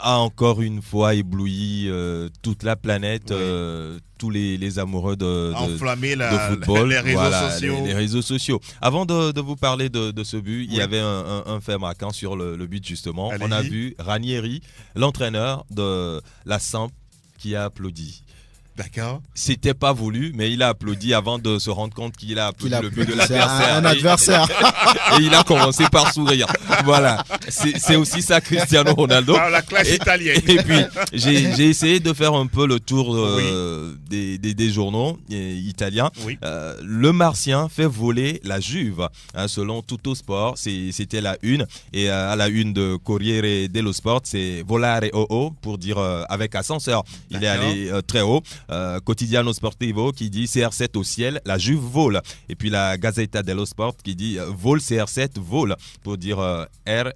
a encore une fois ébloui toute la planète, tous les amoureux de football, les réseaux sociaux. Les réseaux sociaux. Avant de vous parler de ce but, il y avait un fait marquant sur le but justement. On a vu Ranieri, l'entraîneur de la Samp, qui a applaudi. D'accord. C'était pas voulu, mais il a applaudi avant de se rendre compte qu'il a applaudi le but de l'adversaire. Un adversaire. Et il a commencé par sourire. Voilà. C'est aussi ça, Cristiano Ronaldo. Ah, la classe italienne. Et puis, j'ai essayé de faire un peu le tour des journaux italiens. Oui. Le Martien fait voler la Juve. Hein, selon Tuttosport, c'était la une. Et à la une de Corriere dello Sport, c'est volare haut pour dire avec ascenseur. Il est allé très haut. Quotidiano Sportivo qui dit CR7 au ciel, la Juve vole. Et puis la Gazzetta dello Sport qui dit vole CR7 vole pour dire R.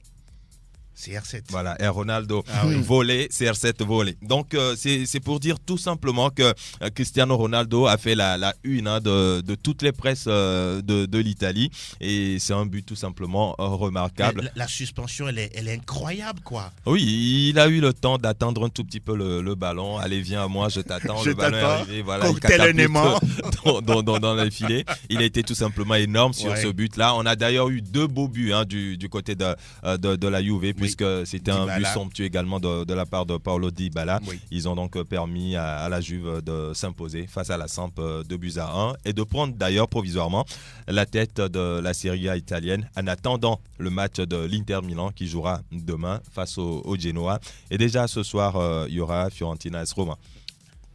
CR7. Voilà, et Ronaldo volé, CR7 volé. Donc c'est pour dire tout simplement que Cristiano Ronaldo a fait la une de toutes les presses de l'Italie et c'est un but tout simplement remarquable. La suspension, elle est incroyable, quoi. Oui, il a eu le temps d'attendre un tout petit peu le ballon. Allez, viens à moi, je t'attends. Le ballon est arrivé, voilà, il catapulte dans les filets. Il a été tout simplement énorme sur ce but-là. On a d'ailleurs eu 2 beaux buts du côté de la Juve, puisque c'était un but somptueux également de la part de Paulo Dybala. Oui. Ils ont donc permis à la Juve de s'imposer face à la Samp 2-1 et de prendre d'ailleurs provisoirement la tête de la Serie A italienne en attendant le match de l'Inter Milan qui jouera demain face au Genoa. Et déjà ce soir, il y aura Fiorentina AS Roma.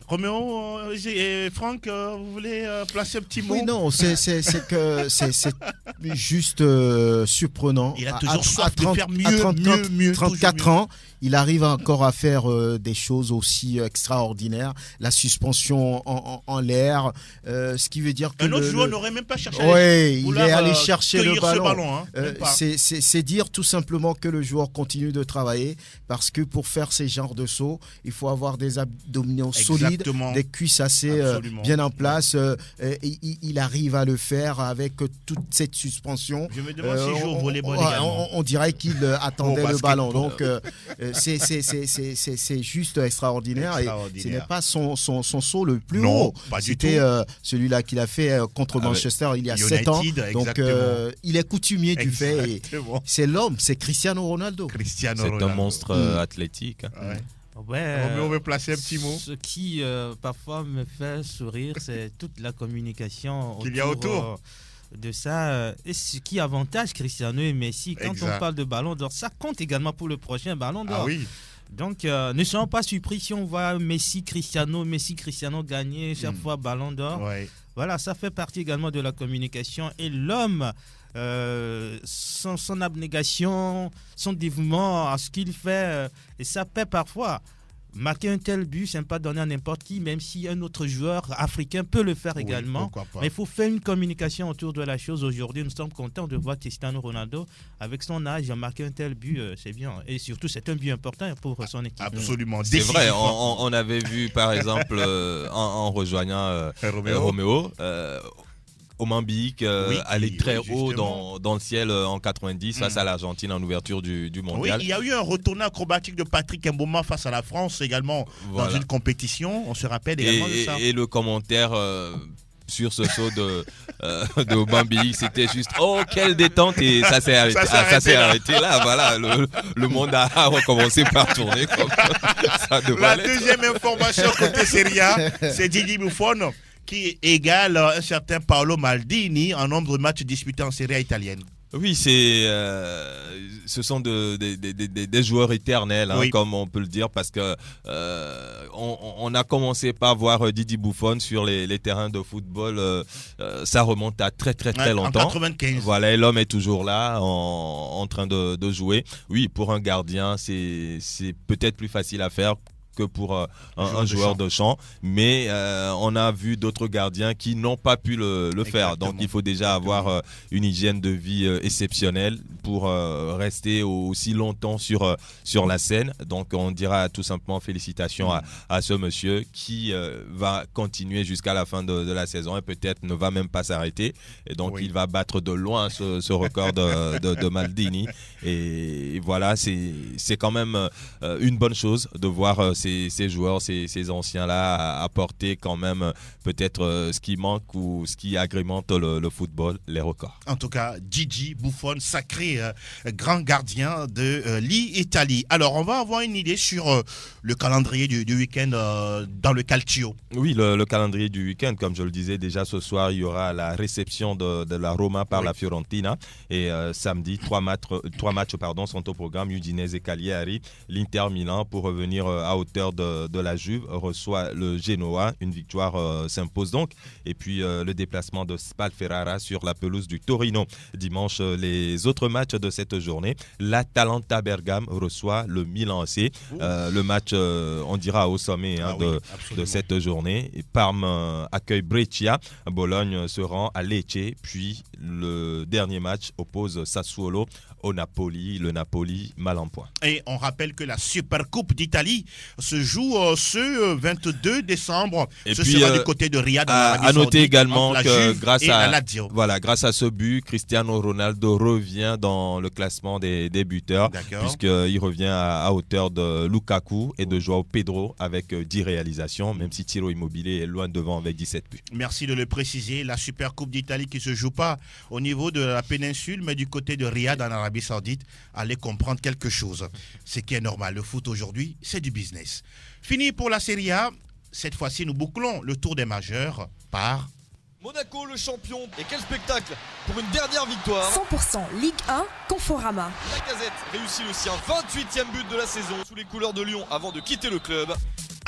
Roméo et Franck, vous voulez placer un petit mot? Oui, non, c'est juste surprenant. Il a toujours soif de faire mieux. 34 ans, il arrive encore à faire des choses aussi extraordinaires. La suspension en l'air, ce qui veut dire que... Un autre joueur n'aurait même pas cherché il est allé chercher le ballon. C'est dire tout simplement que le joueur continue de travailler parce que pour faire ces genres de sauts, il faut avoir des abdominaux solides. Exactement. des cuisses assez bien en place. Il arrive à le faire avec toute cette suspension. Je me demande s'il joue au volleyball également. On dirait qu'il attendait le ballon. Donc, c'est juste extraordinaire. Et ce n'est pas son saut le plus haut. C'était celui-là qu'il a fait contre Manchester il y a United, 7 ans. Donc, il est coutumier du fait. Et c'est l'homme, c'est Cristiano Ronaldo. C'est un monstre athlétique. On veut placer un petit mot. Ce qui parfois me fait sourire, c'est toute la communication qu'il y a autour de ça. Et ce qui avantage Cristiano et Messi, quand on parle de ballon d'or, ça compte également pour le prochain ballon d'or. Ah oui. Donc, ne soyons pas surpris si on voit Messi-Cristiano gagner chaque fois ballon d'or. Ouais. Voilà, ça fait partie également de la communication. Et l'homme, son abnégation, son dévouement à ce qu'il fait, et ça paie parfois. Marquer un tel but, ce n'est pas donné à n'importe qui, même si un autre joueur africain peut le faire également. Mais il faut faire une communication autour de la chose. Aujourd'hui, nous sommes contents de voir Cristiano Ronaldo, avec son âge, marquer un tel but, c'est bien. Et surtout, c'est un but important pour son équipe. Absolument. C'est vrai, on avait vu par exemple en rejoignant Roméo. Omambique allait très haut dans le ciel en 90 face à l'Argentine en ouverture du mondial. Oui, il y a eu un retourné acrobatique de Patrick Mboma face à la France également dans une compétition. On se rappelle également de ça. Et le commentaire sur ce saut de Omambique, c'était juste « Oh, quelle détente !» Et ça s'est arrêté là. Voilà, le monde a recommencé par tourner comme ça devait La l'être. deuxième information côté Serie A, c'est Gigi Buffon qui égale un certain Paolo Maldini en nombre de matchs disputés en Serie A italienne. Oui, ce sont des joueurs éternels, comme on peut le dire, parce que on a commencé par voir Didi Buffon sur les terrains de football. Ça remonte à très longtemps. En 95. Voilà, et l'homme est toujours là, en train de jouer. Oui, pour un gardien, c'est peut-être plus facile à faire que pour un joueur de champ, mais on a vu d'autres gardiens qui n'ont pas pu le faire. Donc il faut déjà avoir une hygiène de vie exceptionnelle pour rester aussi longtemps sur la scène. Donc on dira tout simplement félicitations à ce monsieur qui va continuer jusqu'à la fin de la saison et peut-être ne va même pas s'arrêter. Et donc il va battre de loin ce record de Maldini. Et voilà, c'est quand même une bonne chose de voir ces joueurs, ces anciens-là apporter quand même peut-être ce qui manque ou ce qui agrémente le football, les records. En tout cas, Gigi Buffon, sacré grand gardien de l'Italie. Alors, on va avoir une idée sur le calendrier du week-end dans le Calcio. Oui, le calendrier du week-end, comme je le disais déjà ce soir, il y aura la réception de la Roma par la Fiorentina. Et samedi, trois matchs sont au programme. Udinese et Cagliari. L'Inter Milan, pour revenir à hauteur de la Juve, reçoit le Genoa. Une victoire s'impose donc. Et puis le déplacement de Spal Ferrara sur la pelouse du Torino. Dimanche, les autres matchs de cette journée. L'Atalanta Bergame reçoit le Milan AC. Le match, on dira, au sommet de cette journée. Et Parme accueille Brescia. Bologne se rend à Lecce. Puis le dernier match oppose Sassuolo au Napoli. Le Napoli mal en point. Et on rappelle que la Supercoupe d'Italie se joue ce 22 décembre. Et ce puis, sera du côté de Riyad. À noter également que grâce à ce but, Cristiano Ronaldo revient dans le classement des buteurs, puisqu'il revient à hauteur de Lukaku et de Joao Pedro avec 10 réalisations, même si Ciro Immobile est loin devant avec 17 buts. Merci de le préciser. La Supercoupe d'Italie qui ne se joue pas au niveau de la péninsule, mais du côté de Riyad en Arabie Saoudite, allez comprendre quelque chose. Ce qui est normal. Le foot aujourd'hui, c'est du business. Fini pour la Serie A. Cette fois-ci, nous bouclons le tour des majeurs par Monaco, le champion. Et quel spectacle pour une dernière victoire. 100% Ligue 1, Conforama. Lacazette réussit le sien, 28e but de la saison sous les couleurs de Lyon avant de quitter le club.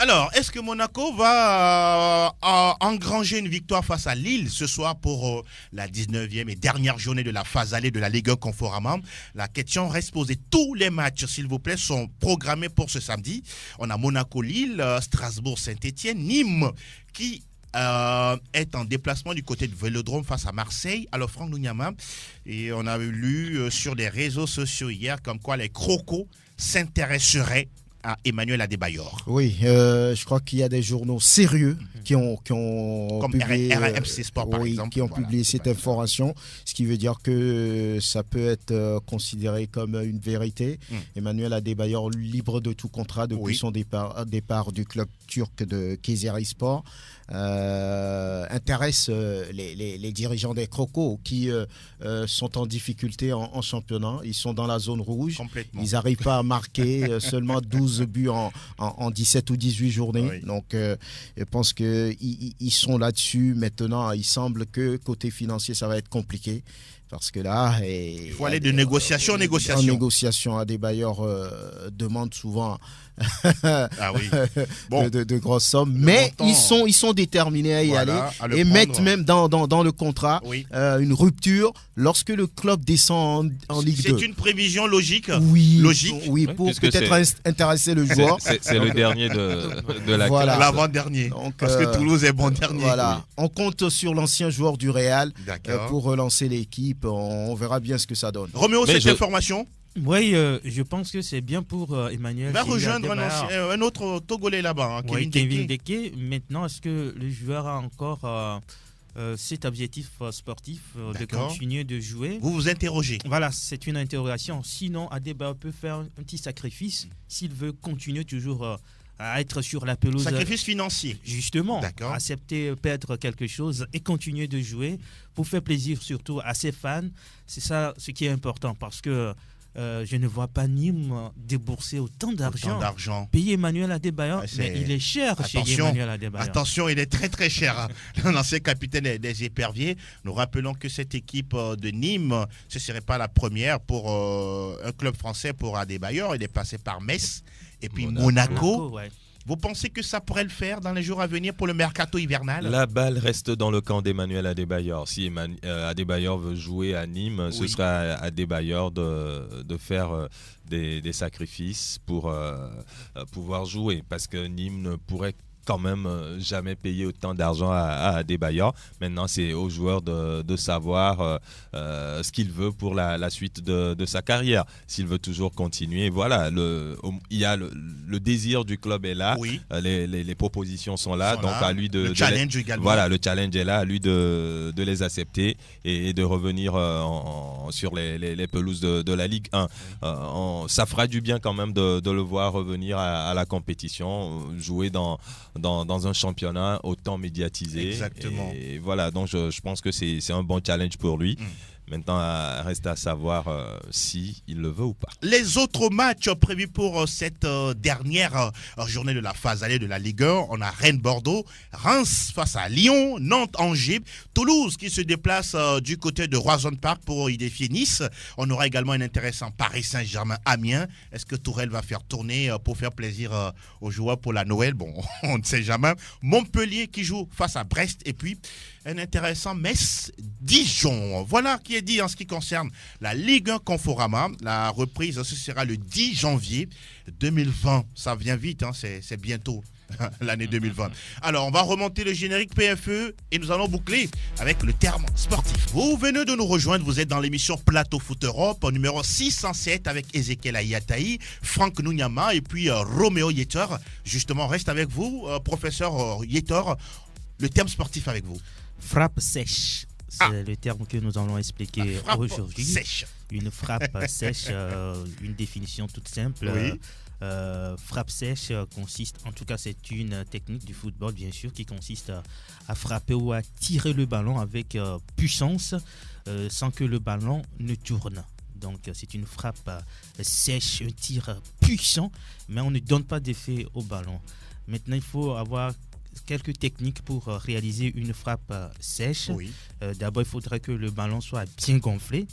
Alors, est-ce que Monaco va engranger une victoire face à Lille ce soir pour la 19e et dernière journée de la phase allée de la Ligue 1 Conforama? La question reste posée. Tous les matchs, s'il vous plaît, sont programmés pour ce samedi. On a Monaco-Lille, Strasbourg-Saint-Etienne, Nîmes qui est en déplacement du côté de Vélodrome face à Marseille. Alors Franck Lunyama, et on a lu sur les réseaux sociaux hier comme quoi les Crocos s'intéresseraient à Emmanuel Adebayor. Oui, je crois qu'il y a des journaux sérieux qui ont Comme publié, RMC Sport, par exemple. qui ont Voilà, publié cette information, ce qui veut dire que ça peut être considéré comme une vérité. Emmanuel Adebayor, libre de tout contrat depuis son départ du club turc de Kayserispor, intéresse les dirigeants des Crocos qui sont en difficulté en championnat. Ils sont dans la zone rouge. Complètement. Ils n'arrivent pas à marquer seulement 12 buts en 17 ou 18 journées. Oui. Donc, je pense qu'ils sont là-dessus. Maintenant, il semble que côté financier, ça va être compliqué. Parce que là... Il faut aller de négociation en négociation. En négociation, Adebayor demande souvent Ah oui. Bon. de grosses sommes. Mais montant, ils sont déterminés à y voilà, aller à le et prendre. mettent même dans le contrat une rupture lorsque le club descend en Ligue 2. C'est une prévision logique. Oui, Logique. Oui, pour puisque peut-être intéresser le joueur. C'est le dernier de la Voilà. classe. L'avant-dernier. Donc, Parce que Toulouse est bon dernier. Voilà. On compte sur l'ancien joueur du Real D'accord. pour relancer l'équipe. On verra bien ce que ça donne. Roméo, Mais cette information Oui, je pense que c'est bien pour Emmanuel. va Gilles rejoindre Adebayor. un autre Togolais là-bas, hein, Oui, Kevin Kevin Deke. Deke. Maintenant, est-ce que le joueur a encore cet objectif sportif de D'accord. continuer de jouer? Vous vous interrogez. Voilà, c'est une interrogation. Sinon, Adebayor peut faire un petit sacrifice s'il veut continuer toujours à être sur la pelouse. Sacrifice financier. Justement, D'accord. accepter perdre quelque chose et continuer de jouer pour faire plaisir surtout à ses fans. C'est ça ce qui est important parce que je ne vois pas Nîmes débourser autant d'argent. Payer Emmanuel Adebayor, mais il est cher chez Emmanuel Adebayor. Attention, il est très très cher. Hein. L'ancien capitaine des Éperviers. Nous rappelons que cette équipe de Nîmes, ce ne serait pas la première pour un club français pour Adebayor. Il est passé par Metz et puis Monaco. Ouais. Vous pensez que ça pourrait le faire dans les jours à venir pour le mercato hivernal? La balle reste dans le camp d'Emmanuel Adebayor. Si Adebayor veut jouer à Nîmes, ce sera à Adebayor de faire des sacrifices pour pouvoir jouer. Parce que Nîmes ne pourrait quand même jamais payer autant d'argent à Adebayor. Maintenant, c'est aux joueurs de savoir ce qu'il veut pour la suite de sa carrière. S'il veut toujours continuer, voilà, il y a le désir du club est là, les propositions sont là, donc à lui de... Le challenge également. Voilà, le challenge est là, à lui de les accepter et de revenir sur les pelouses de la Ligue 1. Ça fera du bien quand même de le voir revenir à la compétition, jouer dans un championnat autant médiatisé. Exactement. Et voilà, donc je pense que c'est un bon challenge pour lui. Maintenant, reste à savoir si il le veut ou pas. Les autres matchs prévus pour cette dernière journée de la phase allée de la Ligue 1, on a Rennes-Bordeaux, Reims face à Lyon, Nantes-Angers, Toulouse qui se déplace du côté de Roison Park pour y défier Nice. On aura également un intéressant Paris Saint-Germain-Amiens. Est-ce que Tourelle va faire tourner pour faire plaisir aux joueurs pour la Noël? Bon, on ne sait jamais. Montpellier qui joue face à Brest et puis un intéressant Metz-Dijon. Voilà qui est dit en ce qui concerne la Ligue 1 Conforama. La reprise, ce sera le 10 janvier 2020. Ça vient vite, hein, c'est bientôt l'année 2020. Alors, on va remonter le générique PFE et nous allons boucler avec le terme sportif. Vous venez de nous rejoindre, vous êtes dans l'émission Plateau Foot Europe, numéro 607 avec Ezekiel Ayataï, Franck Nounyama et puis Roméo Yeter. Justement, reste avec vous, professeur Yeter. Le terme sportif avec vous. Frappe sèche. C'est le terme que nous allons expliquer aujourd'hui. Sèche. Une frappe sèche, une définition toute simple. Oui. Frappe sèche consiste, en tout cas c'est une technique du football bien sûr, qui consiste à frapper ou à tirer le ballon avec puissance sans que le ballon ne tourne. Donc c'est une frappe sèche, un tir puissant, mais on ne donne pas d'effet au ballon. Maintenant il faut avoir quelques techniques pour réaliser une frappe sèche. Oui. D'abord, il faudrait que le ballon soit bien gonflé.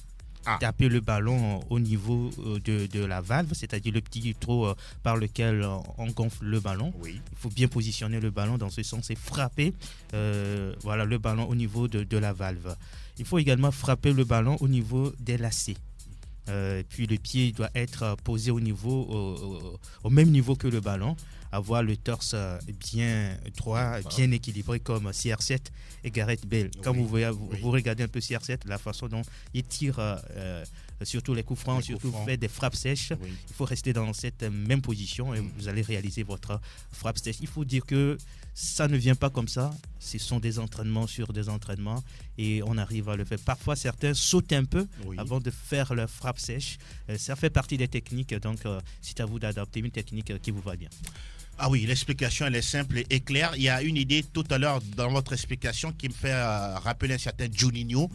Taper le ballon au niveau de la valve, c'est-à-dire le petit trou par lequel on gonfle le ballon. Oui. Il faut bien positionner le ballon dans ce sens et frapper le ballon au niveau de la valve. Il faut également frapper le ballon au niveau des lacets. Et puis le pied doit être posé au même niveau que le ballon, avoir le torse bien droit, bien équilibré comme CR7 et Gareth Bale. Quand vous regardez un peu CR7, la façon dont il tire surtout les coups francs, surtout fait des frappes sèches, il faut rester dans cette même position et vous allez réaliser votre frappe sèche. Il faut dire que ça ne vient pas comme ça, ce sont des entraînements sur des entraînements et on arrive à le faire. Parfois, certains sautent un peu avant de faire leur frappe sèche. Ça fait partie des techniques, donc c'est à vous d'adapter une technique qui vous va bien. Ah oui, l'explication elle est simple et claire. Il y a une idée tout à l'heure dans votre explication qui me fait rappeler un certain Juninho,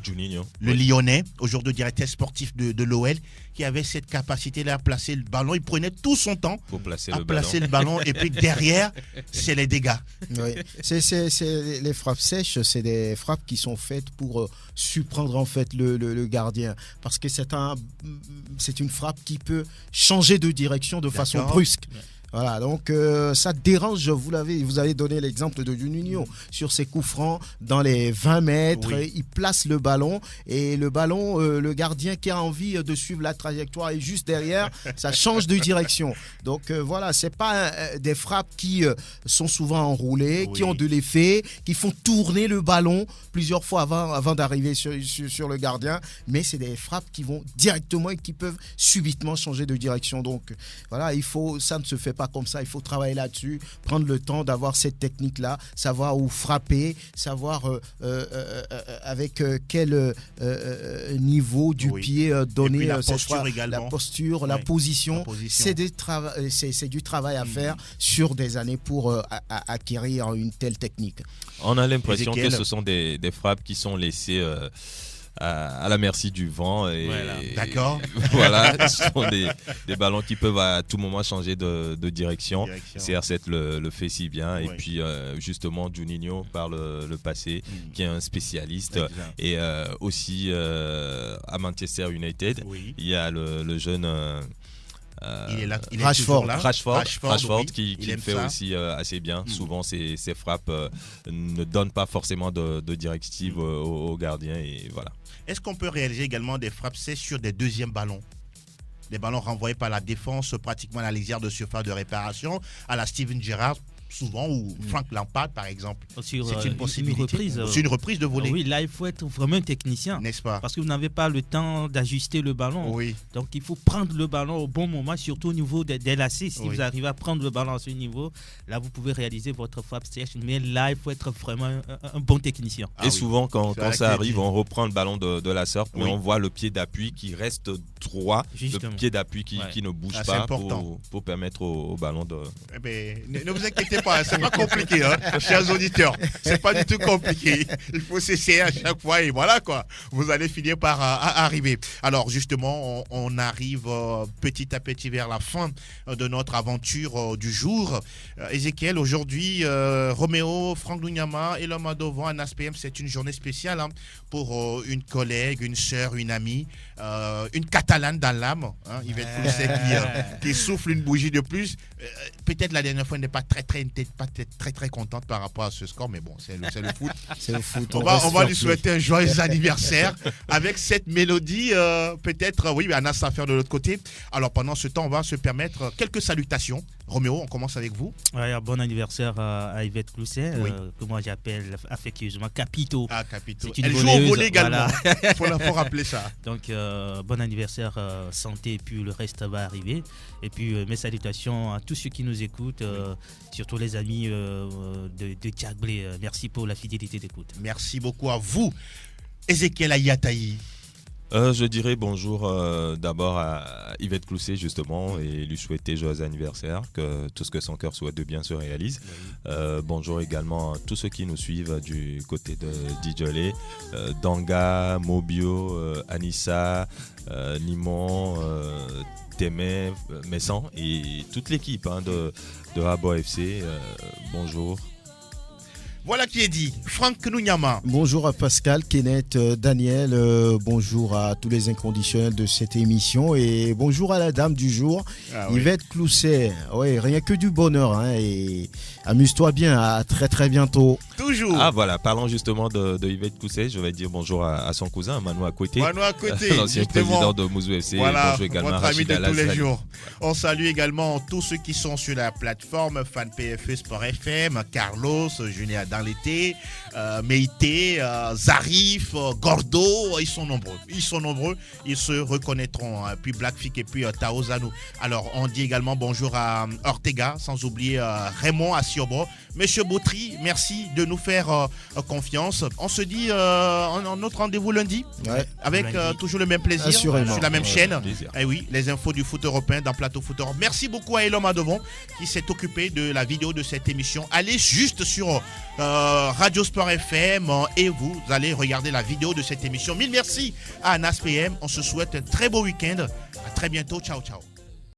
le Lyonnais, aujourd'hui directeur sportif de l'OL, qui avait cette capacité-là à placer le ballon. Il prenait tout son temps pour placer le ballon et puis derrière, c'est les dégâts. Oui. Les frappes sèches, c'est des frappes qui sont faites pour surprendre en fait le gardien, parce que c'est une frappe qui peut changer de direction de façon brusque. Voilà, donc ça dérange, vous avez donné l'exemple de Juninho sur ses coups francs dans les 20 mètres, il place le ballon et le ballon, le gardien qui a envie de suivre la trajectoire est juste derrière, ça change de direction. Donc voilà, c'est pas des frappes qui sont souvent enroulées, qui ont de l'effet, qui font tourner le ballon plusieurs fois avant d'arriver sur le gardien, mais c'est des frappes qui vont directement et qui peuvent subitement changer de direction. Donc voilà, ça ne se fait pas comme ça, il faut travailler là-dessus, prendre le temps d'avoir cette technique-là, savoir où frapper, savoir avec quel niveau du pied donner la posture également. La posture, la position. C'est du travail à faire sur des années pour acquérir une telle technique. On a l'impression que ce sont des frappes qui sont laissées à la merci du vent et d'accord. Voilà, ce sont des ballons qui peuvent à tout moment changer de direction. CR7 le fait si bien et puis justement Juninho par le passé qui est un spécialiste et aussi à Manchester United il y a le jeune Rashford qui le fait aussi assez bien. Souvent ses frappes ne donnent pas forcément de directive au gardien et voilà. Est-ce qu'on peut réaliser également des frappes sèches sur des deuxièmes ballons? Des ballons renvoyés par la défense pratiquement à la lisière de surface de réparation, à la Steven Gerrard souvent, ou Frank Lampard par exemple. C'est une possibilité. C'est une reprise de volée. Oui, là il faut être vraiment un technicien. N'est-ce pas? Parce que vous n'avez pas le temps d'ajuster le ballon. Donc il faut prendre le ballon au bon moment, surtout au niveau des lacets. Si vous arrivez à prendre le ballon à ce niveau, là vous pouvez réaliser votre frappe sèche. Mais là il faut être vraiment un bon technicien. Et souvent quand ça arrive, on reprend le ballon de la sorte, mais on voit le pied d'appui qui reste droit, le pied d'appui qui ne bouge pas pour permettre au ballon de... Ne vous inquiétez pas, c'est pas compliqué, chers auditeurs. C'est pas du tout compliqué. Il faut s'essayer à chaque fois et voilà quoi. Vous allez finir par arriver. Alors justement, on arrive petit à petit vers la fin de notre aventure du jour. Ezekiel, aujourd'hui, Roméo, Franck Lunyama et l'homme à devant, Anas PM, c'est une journée spéciale pour une collègue, une sœur, une amie, une Catalane dans l'âme. Yvette Pousset qui souffle une bougie de plus. Peut-être la dernière fois, elle n'est pas très contente par rapport à ce score, mais bon, c'est le foot. C'est le foot. On va lui souhaiter un joyeux anniversaire avec cette mélodie. Peut-être, oui, Anas va faire de l'autre côté. Alors pendant ce temps, on va se permettre quelques salutations. Roméo, on commence avec vous. Bon anniversaire à Yvette Pousset, que moi j'appelle affectueusement Capito. Capito. Elle joue au volley également. Il faut rappeler ça. Donc, bon anniversaire, santé, et puis le reste va arriver. Et puis, mes salutations à tous ceux qui nous écoutent, surtout les amis de Jack Blé. Merci pour la fidélité d'écoute. Merci beaucoup à vous. Ezekiel Ayataï. Je dirais bonjour d'abord à Yvette Clousset justement et lui souhaiter joyeux anniversaire, que tout ce que son cœur souhaite de bien se réalise. Bonjour également à tous ceux qui nous suivent du côté de DJ, Danga, Mobio, Anissa, Nimon, Témé, Messan et toute l'équipe de Rabo FC. Bonjour. Voilà qui est dit. Franck Nounyama. Bonjour à Pascal, Kenneth, Daniel, bonjour à tous les inconditionnels de cette émission et bonjour à la dame du jour, Yvette Clousset. Oui, rien que du bonheur hein, et amuse-toi bien, à très très bientôt. Toujours. Ah voilà, parlons justement de Yvette Clousset, je vais dire bonjour à son cousin Manu Akoté. Manu Akoté, l'ancien président de Mouzou FC. Voilà, bonjour également votre ami de Rachid tous les Alazali. jours. On salue également tous ceux qui sont sur la plateforme Fan PFE Sport FM, Carlos, Julien dans l'été, Meïté, Zarif, Gordo, ils sont nombreux, ils se reconnaîtront. Puis Blackfic et puis Tao Zanou. Alors on dit également bonjour à Ortega, sans oublier Raymond Assiobo. Monsieur Bautry, merci de nous faire confiance. On se dit notre rendez-vous lundi, avec toujours le même plaisir, assurément, sur la même chaîne. Plaisir. Et oui, les infos du foot européen dans Plateau Foot Europe. Merci beaucoup à Elom Adovon qui s'est occupé de la vidéo de cette émission. Allez juste sur Radio Sport FM et vous allez regarder la vidéo de cette émission. Mille merci à Anas PM. On se souhaite un très beau week-end. À très bientôt. Ciao, ciao.